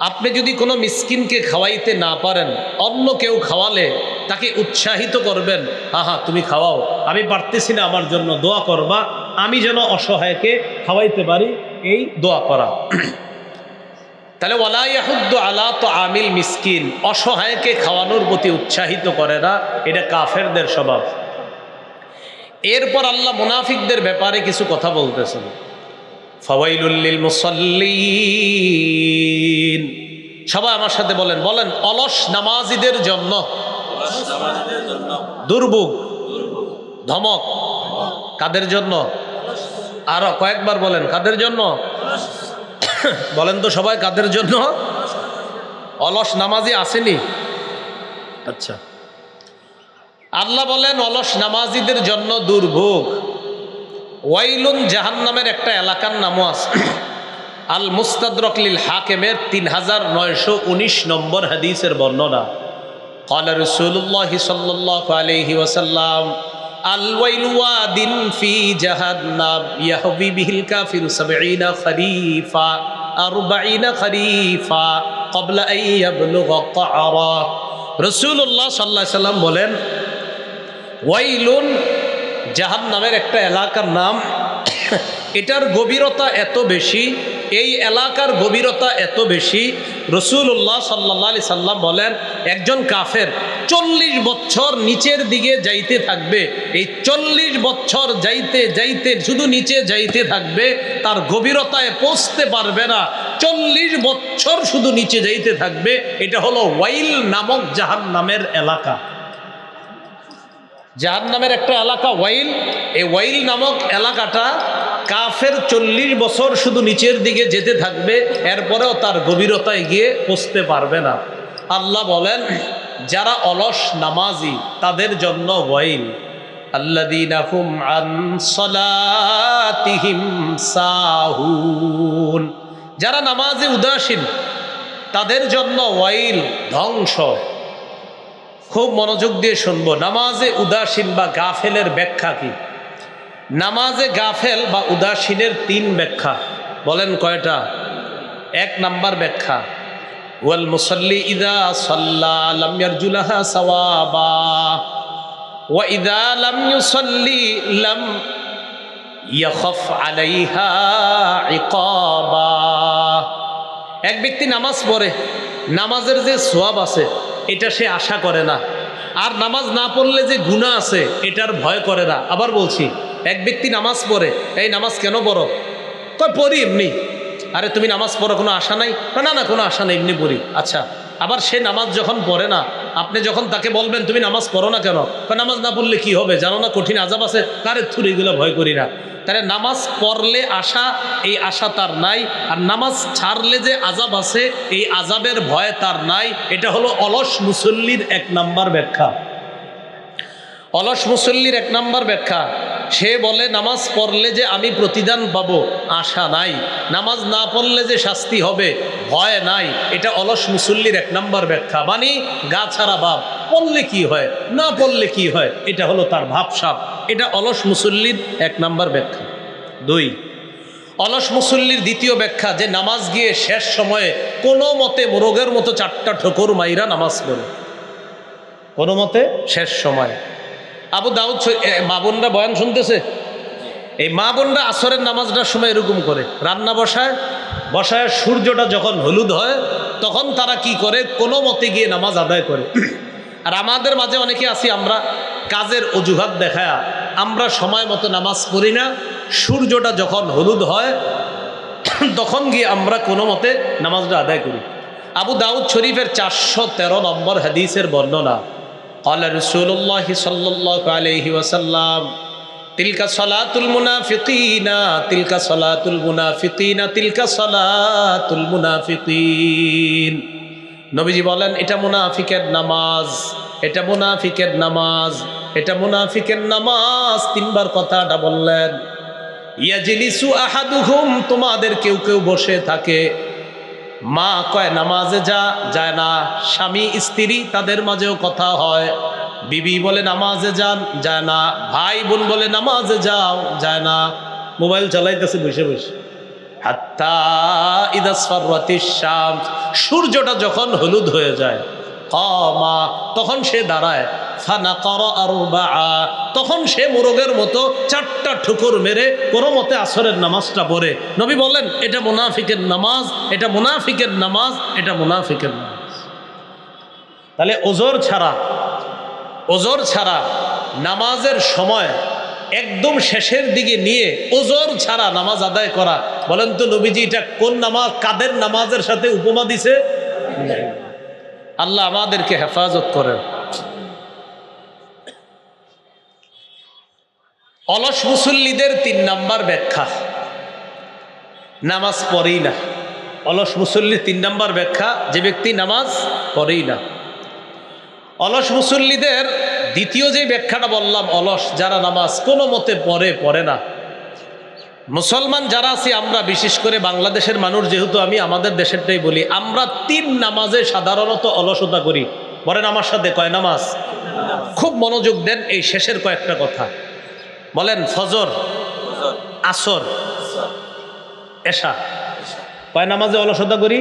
আপনি যদি কোনো মিসকিনকে খাওয়াইতে না পারেন, অন্য কেউ খাওয়ালে তাকে উৎসাহিত করবেন, হ্যাঁ তুমি খাওয়াও, আমি পারতেছি না, আমার জন্য দোয়া করবা, আমি যেন অসহায়কে খাওয়াইতে পারি, এই দোয়া করা। তাহলে ওয়ালা ইয়াহুদ্দু আলা তাআমিল মিসকিন, অসহায়কে খাওয়ানোর প্রতি উৎসাহিত করে না, এটা কাফেরদের স্বভাব। এরপর আল্লাহ মুনাফিকদের ব্যাপারে কিছু কথা বলতেছেন। ফাওয়াইলুল লিল মুসাল্লিন, সবাই আমার সাথে বলেন, বলেন অলস নামাজীদের জন্য দুর্ভোগ, ধমক। কাদের জন্য? আরো কয়েকবার বলেন, কাদের জন্য? বলেন তো সবাই, কাদের জন্য? অলস নামাজি আসেনি? আচ্ছা, আল্লাহ বলেন অলস নামাজিদের জন্য দুর্ভোগ। ওয়াইলুন জাহান্নামের একটা এলাকার নামও আছে। আল মুস্তাদরক লিল হাকিমের 3919 নম্বর হাদিসের বর্ণনা। ক্বালা রাসূলুল্লাহ সাল্লাল্লাহু আলাইহি ওয়াসাল্লাম আল ওয়াইলু ওয়াদিন ফি জাহান্নাম ইয়াহবি বিহিল কাফিরু 70 খরিফা 40 খরিফা ক্বাবলা আন ইয়াবলুগা ক্বারা। রাসূলুল্লাহ সাল্লাল্লাহু আলাইহি ওয়াসাল্লাম বলেন ওয়াইলুন জাহান্নামের একটা এলাকার নাম, এটার গভীরতা এত বেশি, এই এলাকার গভীরতা এত বেশি, রাসূলুল্লাহ সাল্লাল্লাহু আলাইহি সাল্লাম বলেন একজন কাফের 40 বছর নিচের দিকে যাইতে থাকবে, এই 40 বছর যাইতে যাইতে শুধু নিচে যাইতে থাকবে, তার গভীরতায় পৌঁছতে পারবে না, 40 বছর শুধু নিচে যাইতে থাকবে। এটা হলো ওয়াইল নামক জাহান্নামের এলাকা। জাহান্নামের একটা এলাকা ওয়াইল, এই ওয়াইল নামক এলাকাটা কাফের 40 বছর শুধু নিচের দিকে যেতে থাকবে, এরপরেও তার গভীরতায় গিয়ে পৌঁছতে পারবে না। আল্লাহ বলেন যারা অলস নামাজি তাদের জন্য ওয়াইল। আল্লাযীনা হুম আন সালাতিহিম সাহুন, যারা নামাজে উদাসীন তাদের জন্য ওয়াইল, ধ্বংস। খুব মনোযোগ দিয়ে শুনবো, নামাজে উদাসীন বা গাফেলের ব্যাখ্যা কি? নামাজে গাফেল বা উদাসীনের 3 ব্যাখ্যা। বলেন কয়টা? 1 নাম্বার ব্যাখ্যা ওয়াল মুসাল্লি ইযা সাল্লা লাম ইয়ারজুলাহা সাওয়াবা ওয়া ইযা লাম ইউসাল্লি লাম ইয়াখাফ আলাইহা ইকাবা। এক ব্যক্তি নামাজ পড়ে, নামাজের যে সওয়াব আছে এটা সে আশা করে না, আর নামাজ না পড়লে যে গুনাহ আছে এটার ভয় করে না। আবার বলছি, এক ব্যক্তি নামাজ পড়ে, এই নামাজ কেন পড়ো? কয় পড়ি এমনি। আরে তুমি নামাজ পড়ো, কোনো আশা নাই? না না, কোনো আশা নেই, এমনি পড়ি। আচ্ছা, আবার সে নামাজ যখন পড়ে না, আপনি যখন তাকে বলবেন তুমি নামাজ পড়ো না কেন, নামাজ না পড়লে কি হবে জানো না, কঠিন আযাব আছে। কারে থুর, এগুলো ভয় করি না। তাহলে নামাজ পড়লে আশা, এই আশা তার নাই। আর নামাজ ছাড়লে যে আযাব আছে, এই আযাবের ভয় তার নাই। এটা হলো অলস মুসল্লির 1 নাম্বার ব্যাখ্যা। অলস মুসল্লির 1 নাম্বার ব্যাখ্যা। সে বলে নামাজ পড়লে যে আমি প্রতিদান পাবো, আশা নাই। নামাজ না পড়লে যে শাস্তি হবে, ভয় নাই। এটা অলস মুসল্লির 1 নাম্বার ব্যাখ্যা। মানে গা ছাড়া ভাব, পড়লে কি হয় না পড়লে কি হয়, এটা হলো তার ভাবসাব। এটা অলস মুসল্লির 1 নাম্বার ব্যাখ্যা। 2, অলস মুসল্লির দ্বিতীয় ব্যাখ্যা, যে নামাজ গিয়ে শেষ সময়ে কোনো মতে মোরগের মতো 4টা ঠোকর মাইরা নামাজ পড়ে, কোনো মতে শেষ সময়। আবু দাউদ, মা বোনরা বয়ান শুনতেছে, এই মা বোনরা আসরের নামাজটার সময় এরকম করে রান্না বসায় সূর্যটা যখন হলুদ হয়, তখন তারা কি করে, কোনো মতে গিয়ে নামাজ আদায় করে। আর আমাদের মাঝে অনেকে আছি, আমরা কাজের অজুহাত দেখায় আমরা সময় মতো নামাজ পড়ি না। সূর্যটা যখন হলুদ হয় তখন গিয়ে আমরা কোনো মতে নামাজটা আদায় করি। আবু দাউদ শরীফের 413 নম্বর হাদিসের বর্ণনা, قال رسول الله صلى الله عليه وسلم تلك صلاة المنافقين تلك صلاة المنافقين تلك صلاة المنافقين। নবীজি বলেন, এটা মুনাফিকের নামাজ, এটা মুনাফিকের নামাজ, এটা মুনাফিকের নামাজ। 3 বার কথাটা বললেন। ইয়াজলিসু আহাদুহুম, তোমাদের কেউ কেউ বসে থাকে। মা কয় নামাজে যায় না, স্বামী স্ত্রী তাদের মাঝেও কথা হয়। বিবি বলে নামাজে যান, যায় না। ভাই বোন বলে নামাজে যাও, যায় না। মোবাইল চালাইতেছে বসে বসে। হাত্তা ইদা সররাতিশ শামস, সূর্যটা যখন হলুদ হয়ে যায়, কামা, তখন সে দাঁড়ায়। ফানাকারা আরবাআ, তখন সে মোরগের মতো 4টা ঠুকুর মেরে কোনো মতে আসরের নামাজটা পড়ে। নবী বললেন, এটা মুনাফিকের নামাজ, এটা মুনাফিকের নামাজ, এটা মুনাফিকের নামাজ। তাহলে ওজর ছাড়া নামাজের সময় একদম শেষের দিকে নিয়ে ওজর ছাড়া নামাজ আদায় করা, বলেন তো নবীজি এটা কোন নামাজ, কাদের নামাজের সাথে উপমা দিছে? আল্লাহ আমাদেরকে হেফাজত করেন। অলস মুসল্লিদের 3 নাম্বার ব্যাখ্যা, নামাজ পড়েই না। অলস মুসল্লির 3 নাম্বার ব্যাখ্যা, যে ব্যক্তি নামাজ পড়েই না। অলস মুসল্লিদের দ্বিতীয় যে ব্যাখ্যাটা বললাম, অলস যারা নামাজ কোনো মতে পড়ে না। মুসলমান যারা আছি আমরা, বিশেষ করে বাংলাদেশের মানুষ যেহেতু, আমি আমাদের দেশেরটাই বলি, আমরা 3 নামাজে সাধারণত অলসতা করি। বলেন আমার সাথে, কয় নামাজ? খুব মনোযোগ দেন এই শেষের কয়েকটা কথা বলেন। ফজর, আসর, এশা, কয় নামাজে অলসতা করি?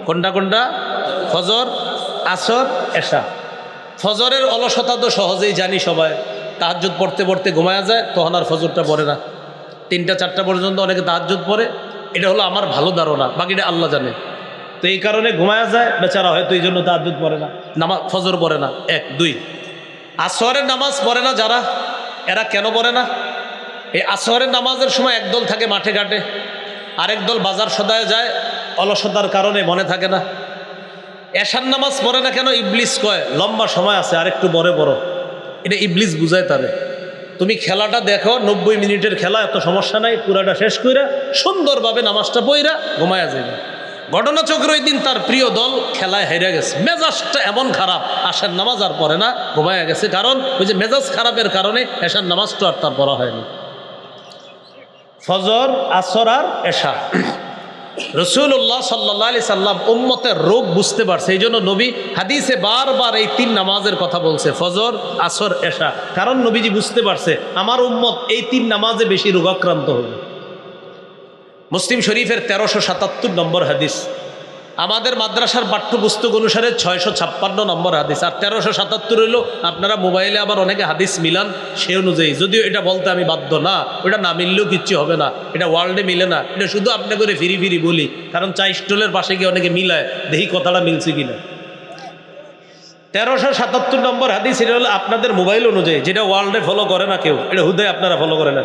কোনটা? ফজর, আসর, এশা। ফজরের অলসতা তো সহজেই জানি সবাই, তাহাজ্জুদ পড়তে পড়তে ঘুমায়া যায়, তখন আর ফজরটা পড়ে না। 3টা-4টা পর্যন্ত অনেকে তাহাজ্জুদ পড়ে, এটা হলো আমার ভালো ধারণা, বাকিটা আল্লাহ জানে। তো এই কারণে ঘুমায়া যায় বেচারা, হয়তো এই জন্য তাহাজ্জুদ পড়ে না, নামাজ ফজর পড়ে না। 1, 2 আসরের নামাজ পড়ে না যারা, এরা কেন পড়ে না? এই আসরের নামাজের সময় একদল থাকে মাঠে ঘাটে, আরেক দল বাজার সদায় যায়, অলসতার কারণে মনে থাকে না। এশার নামাজ পড়ে না কেন? ইবলিস কয় লম্বা সময় আছে, আরেকটু বড়। এটা ইবলিস বুঝায় তারে, তুমি খেলাটা দেখো, 90 মিনিটের খেলা, এত সমস্যা নাই, পুরাটা শেষ কইরা সুন্দরভাবে নামাজটা পইরা ঘুমায়া যাবে। ঘটনাচক্র ওই দিন তার প্রিয় দল খেলায় হেরে গেছে, মেজাজটা এমন খারাপ, আশার নামাজ আর পড়ে না, ঘুমায়া গেছে। কারণ ওই যে মেজাজ খারাপের কারণে এশার নামাজটা আর তার পড়া হয়নি। ফজর, আসর আর এশা। রাসূলুল্লাহ সাল্লাল্লাহু আলাইহি সাল্লাম উম্মতের রোগ বুঝতে পারছে, এই জন্য নবী হাদিসে বারবার এই 3 নামাজের কথা বলছে, ফজর, আসর, এশা। কারণ নবীজি বুঝতে পারছে আমার উম্মত এই 3 নামাজে বেশি রোগাক্রান্ত হবে। মুসলিম শরীফের 1377 নম্বর হাদিস, আমাদের মাদ্রাসার পাঠ্যপুস্তক অনুসারে 656 নম্বর হাদিস। আর 1377 হইল, আপনারা মোবাইলে আবার অনেকে হাদিস মিলান সে অনুযায়ী, যদিও এটা বলতে আমি বাধ্য না, ওটা না মিললেও কিচ্ছু হবে না, এটা ওয়ার্ল্ডে মিলে না, এটা শুধু আপনি করে ফিরি বলি, কারণ চা স্টলের পাশে গিয়ে অনেকে মিলায়, দেখি কথাটা মিলছে কিনা। 1377 নম্বর হাদিস, এটা হলো আপনাদের মোবাইল অনুযায়ী, যেটা ওয়ার্ল্ডে ফলো করে না কেউ, এটা হুদায় আপনারা ফলো করেন।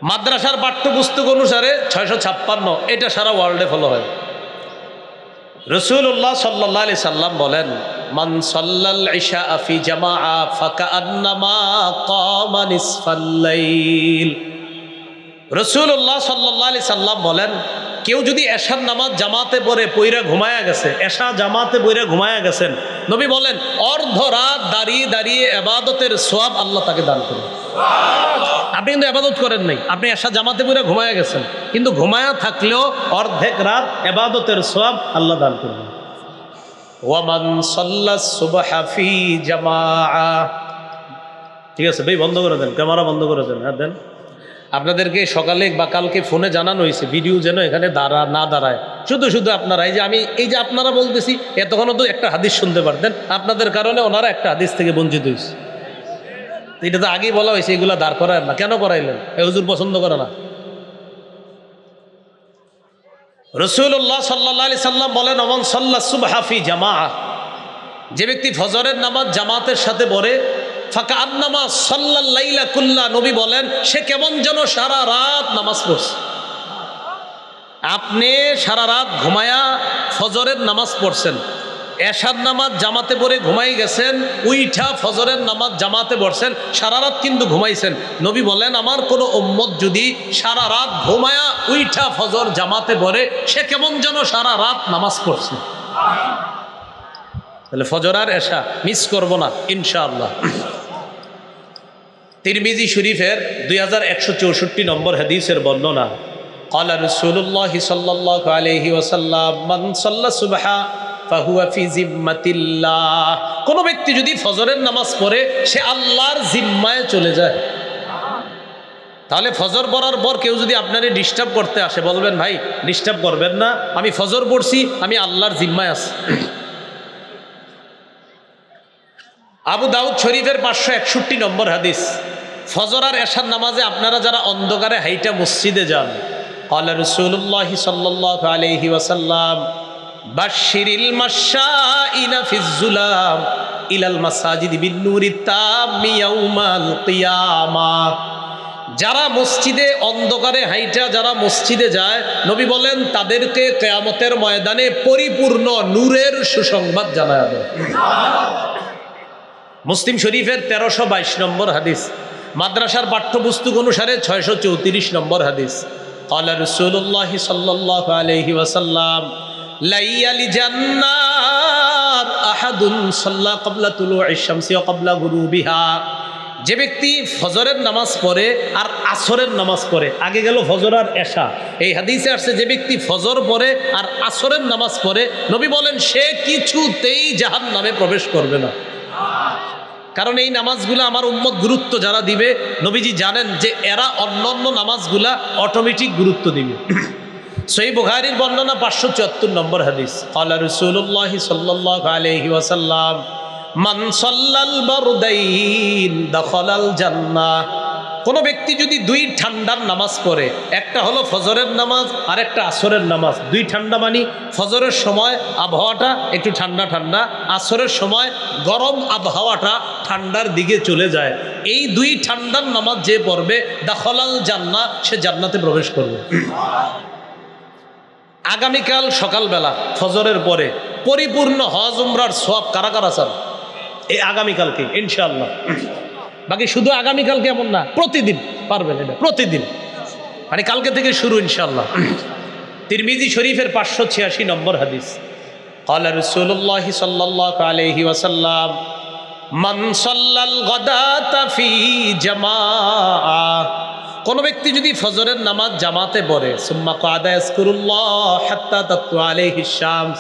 মাদ্রাসার পাঠ্যপুস্তক অনুসারে 656, এটা সারা ওয়ার্ল্ডে ফলো হয়। রাসূলুল্লাহ সাল্লাল্লাহু আলাইহি সাল্লাম বলেন, মান সাল্লাল ইশা ফি জামাআ ফাকান্নামা কামা নিসফাল লাইল। রাসূলুল্লাহ সাল্লাল্লাহু আলাইহি সাল্লাম বলেন, কেউ যদি এশার নামাজ জামাতে পড়ে পইরা ঘুমায়া গেছে, এশা জামাতে পইরা ঘুমায়া গেছেন, নবী বলেন অর্ধ রাত দাঁড়িয়ে দাঁড়িয়ে ইবাদতের সওয়াব আল্লাহ তাকে দান করবে। আপনি কিন্তু ইবাদত করেন নাই, আপনি এশা জামাতে পইরা ঘুমায়া গেছেন, কিন্তু ঘুমায়া থাকলেও অর্ধেক রাত ইবাদতের সওয়াব আল্লাহ দান করবে। ওয়ামান সাল্লাস সুবহা ফি জামাআ। ঠিক আছে ভাই, বন্ধ করে দেন, ক্যামেরা বন্ধ করে দেন। হ্যাঁ দেন। আপনাদেরকে সকালে বা কালকে ফোনে জানানো হয়েছে ভিডিও যেন এখানে না দাঁড়ায়। শুধু শুধু আপনারা এই যে আপনারা বলতেছি, এতক্ষণও তো একটা হাদিস শুনতে পারতেন, আপনাদের কারণে ওনারা একটা হাদিস থেকে বঞ্চিত হয়েছে। এটা তো আগেই বলা হয়েছে, এগুলা দাঁড় করায় না, কেন করাইলেন? এ হুজুর পছন্দ করে না। রাসূলুল্লাহ সাল্লাল্লাহু আলাইহি সাল্লাম বলেন, ওমান সাল্লাস সুবহা ফি জামাআ, যে ব্যক্তি ফজরের নামাজ জামাতের সাথে পড়ে, ফাঁকা আন্নামা সাল্লাল লাইলা কুল্লা, নবী বলেন সে কেমন যেন সারা রাত নামাজ পড়ছে। আপনি সারা রাত ঘুমায়া ফজরের নামাজ পড়ছেন, এশার নামাজ জামাতে পড়ে ঘুমাই গেছেন, উইঠা ফজরের নামাজ জামাতে পড়ছেন, সারা রাত কিন্তু ঘুমাইছেন। নবী বলেন আমার কোনো উম্মত যদি সারা রাত ঘুমায়া উইঠা ফজর জামাতে পড়ে, সে কেমন যেন সারা রাত নামাজ পড়ছে। তাহলে ফজর আর এশা মিস করব না ইনশাআল্লাহ। তিরমিজি শরীফের 2164 নম্বর হাদিসের বর্ণনা, ক্বালা রাসূলুল্লাহ সাল্লাল্লাহু আলাইহি ওয়াসাল্লাম, মান সাল্লা সুবহা ফাহুয়া ফি জিম্মাতিল্লাহ। কোন ব্যক্তি যদি ফজরের নামাজ পড়ে, সে আল্লাহর জিম্মায় চলে যায়। তাহলে ফজর পড়ার পর কেউ যদি আপনারে ডিস্টার্ব করতে আসে, বলবেন ভাই ডিস্টার্ব করবেন না, আমি ফজর পড়ছি, আমি আল্লাহর জিম্মায় আছি। আবু দাউদ শরীফের 561 নম্বর হাদিস, ফজর আর এশার নামাজে আপনারা যারা অন্ধকারে হাইটা মসজিদে যান, ক্বালা রাসূলুল্লাহ সাল্লাল্লাহু আলাইহি ওয়াসাল্লাম, বাশশিরিল মাশাইনা ফিজ যুলাম ইলাল মাসাজিদি বিন-নূরি তাম্মি ইয়াউমাল কিয়ামাহ। যারা মসজিদে অন্ধকারে হাইটা যারা মসজিদে যায়, নবী বলেন তাদেরকে কিয়ামতের ময়দানে পরিপূর্ণ নূরের সুসংবাদ জানায় দেয়। মুসলিম শরীফের 1322 নম্বর হাদিস, মাদ্রাসার পাঠ্যপুস্তক অনুসারে 634 নম্বর হাদিস, ক্বালা রাসূলুল্লাহ সাল্লাল্লাহু আলাইহি ওয়াসাল্লাম, লাইয়ালি জান্নাত আহাদুন সাল্লা ক্বাবলা তুলুইশ শামসি ওয়া ক্বাবলা গুরুবিহা। যে ব্যক্তি ফজরের নামাজ পড়ে আর আসরের নামাজ পড়ে, আগে গেল ফজর আর এশা, এই হাদিসে আসছে যে ব্যক্তি ফজর পড়ে আর আসরের নামাজ পড়ে, নবী বলেন সে কিছুতেই জাহান্নামে প্রবেশ করবে না। কারণ এই নামাজগুলা আমার উম্মত গুরুত্ব যারা দিবে, নবীজি জানেন যে এরা অন্যান্য নামাজগুলা অটোমেটিক গুরুত্ব দিবে। সহিহ বুখারীর বর্ণনা 574 নম্বর হাদিস, ক্বালা রাসূলুল্লাহ সাল্লাল্লাহু আলাইহি ওয়াসাল্লাম, মান সাল্লাল বারদাইন দাখালাল জান্নাহ। কোন ব্যক্তি যদি দুই ঠান্ডার নামাজ পড়ে, একটা হলো ফজরের নামাজ আর একটা আসরের নামাজ, দুই ঠান্ডা মানি ফজরের সময় আবহাওয়াটা একটু ঠান্ডা ঠান্ডা, আসরের সময় গরম আবহাওয়াটা ঠান্ডার দিকে চলে যায়, এই দুই ঠান্ডার নামাজ যে পড়বে দাখালাল জান্নাহ, সে জান্নাতে প্রবেশ করবে। আগামীকাল সকালবেলা ফজরের পরে পরিপূর্ণ হজ উমরার সওয়াব কারা কারা চান? এই আগামীকালকে ইনশাআল্লাহ। বাকি শুধু আগামীকালকে এমন না, প্রতিদিন পারবেন, এটা প্রতিদিন, মানে কালকে থেকে শুরু ইনশাআল্লাহ। তিরমিজি শরীফের 586 নম্বর হাদিস, ক্বালা রাসূলুল্লাহ সাল্লাল্লাহু আলাইহি ওয়াসাল্লাম, মান সাল্লাল গাদাতা ফি জামাআ। কোন ব্যক্তি যদি ফজরের নামাজ জামাতে পড়ে, সুম্মা ক্বাদা ইয়াজকুরুল্লাহ হাত্তা তাতলু আলাইহিশ শামস,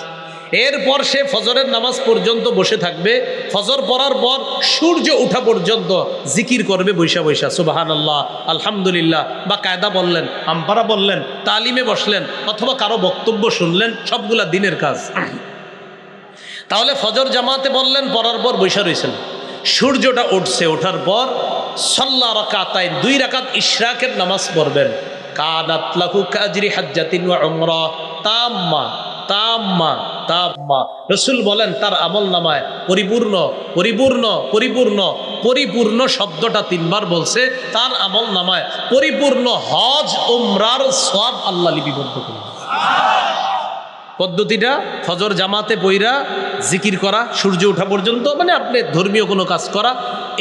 এরপর সে ফজরের নামাজ পর্যন্ত বসে থাকবে, ফজর পড়ার পর সূর্য ওঠা পর্যন্ত জিকির করবে বৈশা বৈশা, সুবহানাল্লাহ, আলহামদুলিল্লাহ, বা কায়দা বললেন, আমপারা বললেন, তালিমে বসলেন, অথবা কারো বক্তব্য শুনলেন, সবগুলা দিনের কাজ। তাহলে ফজর জামাতে বললেন, পড়ার পর বৈশা রয়েছেন, সূর্যটা উঠছে, ওঠার পর সাল্লা রাকাতাইন, 2 রাকাত ইশরাকের নামাজ পড়বেন, কানাত লাহু কাজরি হাজ্জাতিন ওয়া উমরা তাম্মা তাম্মা তাম্মা। রাসূল বলেন তার আমল নামায় পরিপূর্ণ পরিপূর্ণ পরিপূর্ণ পরিপূর্ণ শব্দটা 3 বার বলছে, তার আমল নামায় পরিপূর্ণ হজ উমরার সওয়াব আল্লাহ লিপিবদ্ধ করবে। পদ্ধতিটা ফজর জামাতে পইরা জিকির করা সূর্য ওঠা পর্যন্ত, মানে আপনি ধর্মীয় কোনো কাজ করা,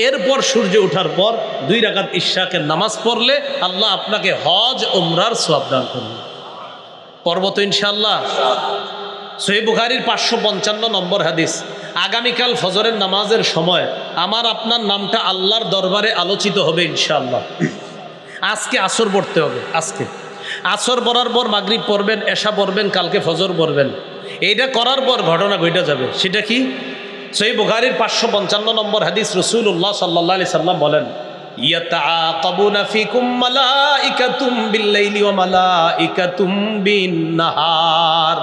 এরপর সূর্য ওঠার পর 2 রাকাত ইশরাকের নামাজ পড়লে আল্লাহ আপনাকে হজ উমরার সওয়াব দান করবে। পড়ব তো ইনশাআল্লাহ। সহিহ বুখারীর 555 নম্বর হাদিস, আগামীকাল ফজরের নামাজের সময় আমার আপনার নামটা আল্লাহর দরবারে আলোচিত হবে ইনশাআল্লাহ। আজকে আসর পড়তে হবে, আজকে আসর পড়ার পর মাগরিব পড়বেন, এশা পড়বেন, কালকে ফজর পড়বেন। এইটা করার পর ঘটনা ঘটে যাবে। সেটা কি? সহিহ বুখারীর 555 নম্বর হাদিস, রাসূলুল্লাহ সাল্লাল্লাহু আলাইহি সাল্লাম বলেন, ইয়াতাআকাবুনা ফিকুম মালাইকাতুম বিল-লাইলি ওয়া মালাইকাতুম বিন-নাহার।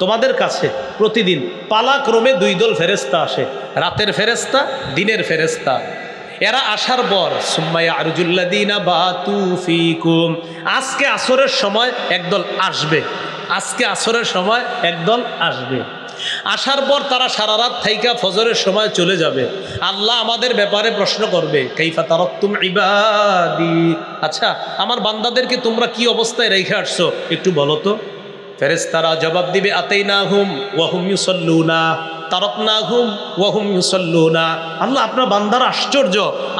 তোমাদের কাছে প্রতিদিন পালাক্রমে 2 দল ফেরেশতা আসে, রাতের ফেরেশতা, দিনের ফেরেশতা। এরা আসার পর সুম্মায়া আরজুল্লাযীনা বাতু ফীকুম, আজকে আসরের সময় একদল আসবে, আজকে আসরের সময় একদল আসবে। আসার পর তারা সারা রাত থাইকা ফজরের সময় চলে যাবে। আল্লাহ আমাদের ব্যাপারে প্রশ্ন করবে, কাইফা তারাকতুম ইবাদি, আচ্ছা আমার বান্দাদেরকে তোমরা কি অবস্থায় রেখে আসছো একটু বলো তো। ফেরেশতারা জবাব দিবে, আতাইনাহুম ওয়া হুম ইউসাল্লুনা তারাকনাহুম ওয়া হুম ইউসাল্লুনা। আল্লাহ আপনার বান্দারা আশ্চর্য,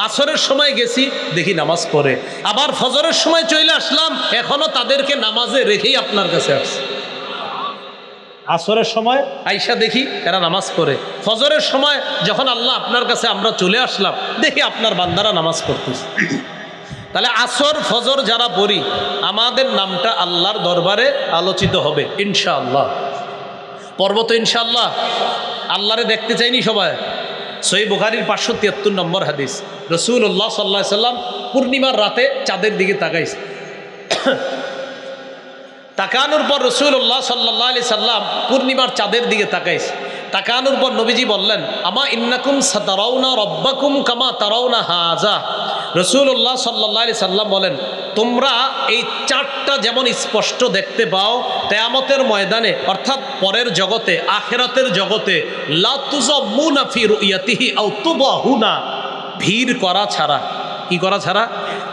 আসরের সময় গেছি দেখি নামাজ পড়ে, আবার ফজরের সময় চলে আসলাম এখনো তাদেরকে নামাজে রেখেই আপনার কাছে আসছে। আসরের সময় আইসা দেখি এরা নামাজ পড়ে, ফজরের সময় যখন আল্লাহ আপনার কাছে আমরা চলে আসলাম দেখি আপনার বান্দারা নামাজ পড়তেছে। তাহলে আসর ফজর যারা পড়ি আমাদের নামটা আল্লাহর দরবারে আলোচিত হবে ইনশাআল্লাহ। পর্ব তো ইনশাআল্লাহ। আল্লাহরে দেখতে চাইনি সবাই। সহিহ বুখারীর 573 নম্বর হাদিস, রাসূলুল্লাহ সাল্লাল্লাহু আলাইহি সাল্লাম পূর্ণিমার রাতে চাঁদের দিকে তাকাইছে। তাকানোর পর রাসূলুল্লাহ সাল্লাল্লাহু আলাইহি সাল্লাম পূর্ণিমার চাঁদের দিকে তাকাইছে। তাকানোর পর নবীজি বললেন, আমা ইন্নাকুম সাতারাউনা রাব্বাকুম কামা তারাউনা হাযা। রাসূলুল্লাহ সাল্লাল্লাহু আলাইহি সাল্লাম বলেন, তোমরা এই চাঁদটা যেমন স্পষ্ট দেখতে পাও কিয়ামতের ময়দানে, অর্থাৎ পরের জগতে, আখিরাতের জগতে, লা তুযাম্মুনা ফি রুয়াতিহি আও তুবাহুনা, ভিড় করা ছাড়া। কি করা ছাড়া?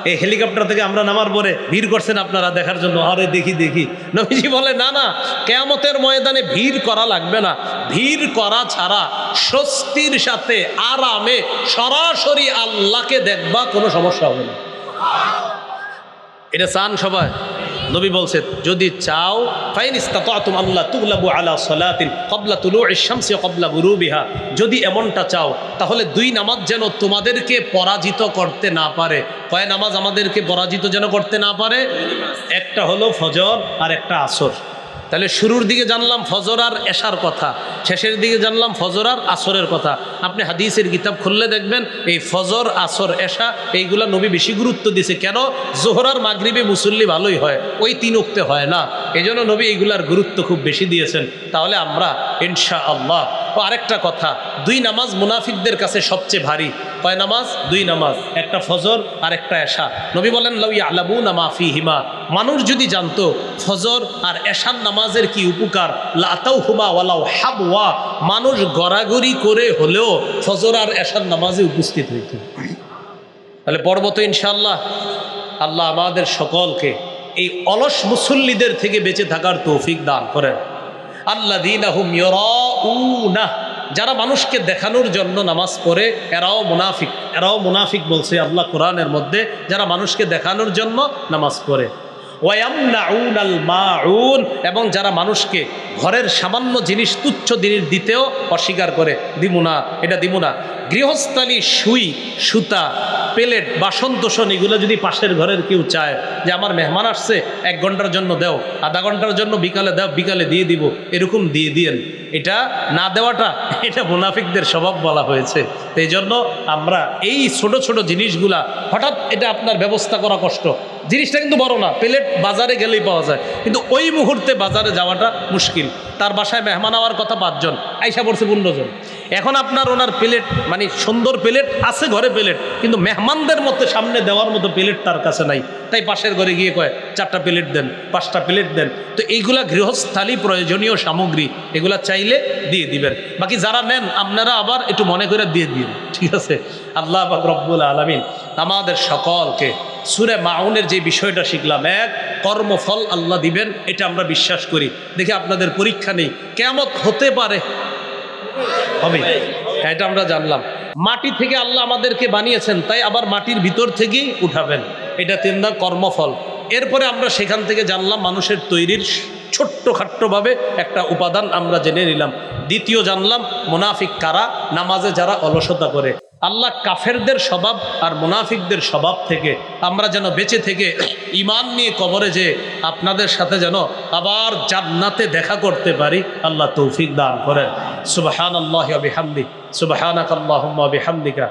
এই হেলিকপ্টার থেকে আমরা নামার পরে ভিড় করছেন আপনারা দেখার জন্য, আরে দেখি দেখি। নবীজি বলে, না না, কিয়ামতের ময়দানে ভিড় করা লাগবে না। ভিড় করা ছাড়া স্বস্তির সাথে আরামে সরাসরি আল্লাহকে দেখবা, কোনো সমস্যা হবে না। এটা চান সবাই? নবী বলছে, যদি চাও, ফাইন ইসতাতাতুম আল্লাহ তুগলাবু আলা সালাতিন ক্বাবলা তুলুইশ শামসি ওয়া ক্বাবলা গুরুবিহা, যদি এমনটা চাও তাহলে 2 নামাজ যেন তোমাদেরকে পরাজিত করতে না পারে। কয় নামাজ আমাদেরকে পরাজিত যেন করতে না পারে? একটা হলো ফজর আর একটা আসর। তাহলে শুরুর দিকে জানলাম ফজর আর এশার কথা, শেষের দিকে জানলাম ফজর আর আসরের কথা। আপনি হাদিসের কিতাব খুললে দেখবেন এই ফজর, আসর, এশা এইগুলা নবী বেশি গুরুত্ব দিয়েছে। কেন? জোহর আর মাগরিবে মুসল্লি ভালোই হয়, ওই 3 ওয়াক্তে হয় না, এই জন্য নবী এইগুলার গুরুত্ব খুব বেশি দিয়েছেন। তাহলে আমরা ইনশাআল্লাহ। ও আরেকটা কথা, 2 নামাজ মুনাফিকদের কাছে সবচেয়ে ভারী। কয় নামাজ? 2 নামাজ, একটা ফজর আর একটা এশা। নবী বলেন, লাউ ইয়ালামুনা মা ফীহিমা, মানুষ যদি জানতো ফজর আর এশার নামাজের কি উপকার, লাতাউহুমা ওয়ালাউ হাবওয়া, মানুষ গড়াগড়ি করে হলেও ফজর আর এশার নামাজে উপস্থিত হইত। তাহলে পড়ব তো ইনশাআল্লাহ। আল্লাহ আমাদের সকলকে এই অলস মুসল্লিদের থেকে বেঁচে থাকার তৌফিক দান করেন। আল্লাযীনা হুম ইউরাউনা, যারা মানুষকে দেখানোর জন্য নামাজ পড়ে এরাও মুনাফিক। এরাও মুনাফিক বলছে আল্লাহ কোরআনের মধ্যে, যারা মানুষকে দেখানোর জন্য নামাজ পড়ে। ওয়ায়ামনাউনাল মাউন, এবং যারা মানুষকে ঘরের সামান্য জিনিস, তুচ্ছ জিনিস দিতেও অস্বীকার করে, দিমু না, এটা দিমু না। গৃহস্থালী সুই, সুতা, প্লেট, বাসন তোষণ এগুলো যদি পাশের ঘরের কেউ চায় যে আমার মেহমান আসছে 1 ঘন্টার জন্য দেও, আধা ঘন্টার জন্য বিকালে দাও, বিকালে দিয়ে দিব, এরকম দিয়ে দিয়েন। এটা না দেওয়াটা এটা মুনাফিকদের স্বভাব বলা হয়েছে। এই জন্য আমরা এই ছোট ছোট জিনিসগুলা, হঠাৎ এটা আপনার ব্যবস্থা করা কষ্ট, জিনিসটা কিন্তু বড় না, প্লেট বাজারে গেলেই পাওয়া যায়, কিন্তু ওই মুহূর্তে বাজারে যাওয়াটা মুশকিল। তার বাসায় মেহমান হওয়ার কথা 5 জন, আইসা পড়ছে 15 জন। এখন আপনার ওনার প্লেট মানে সুন্দর প্লেট আছে ঘরে, প্লেট কিন্তু মেহমানদের মধ্যে সামনে দেওয়ার মতো প্লেট তার কাছে নাই, তাই পাশের ঘরে গিয়ে কয় 4টা প্লেট দেন, 5টা প্লেট দেন। তো এইগুলা গৃহস্থালী প্রয়োজনীয় সামগ্রী, এগুলা চাইলে দিয়ে দিবেন। বাকি যারা নেন আপনারা আবার একটু মনে করে দিয়ে দিন, ঠিক আছে? আল্লাহ পাক রব্বুল আলামিন আমাদের সকলকে সূরা মাউনের যে বিষয়টা শিখলাম, এক কর্মফল আল্লাহ দিবেন, এটা আমরা বিশ্বাস করি। দেখি আপনাদের পরীক্ষা নেই, কিয়ামত হতে পারে, হবে, এটা আমরা জানলাম। মাটি থেকে আল্লাহ আমাদেরকে বানিয়েছেন, তাই আবার মাটির ভিতর থেকেই উঠাবেন, এটা 3 নং কর্মফল। এরপরে আমরা সেখান থেকে জানলাম মানুষের তৈরির ছোট্টখাট্টভাবে একটা উপাদান আমরা জেনে নিলাম। দ্বিতীয় জানলাম মুনাফিক কারা, নামাজে যারা অলসতা করে। আল্লাহ কাফেরদের স্বভাব আর মুনাফিকদের স্বভাব থেকে আমরা যেন বেঁচে থেকে ঈমান নিয়ে কবরে যে আপনাদের সাথে যেন আবার জান্নাতে দেখা করতে পারি, আল্লাহ তৌফিক দান করেন। সুবহানাল্লাহি ওয়া বিহামদিহি, সুবহানাকাল্লাহুম্মা ওয়া বিহামদিকা।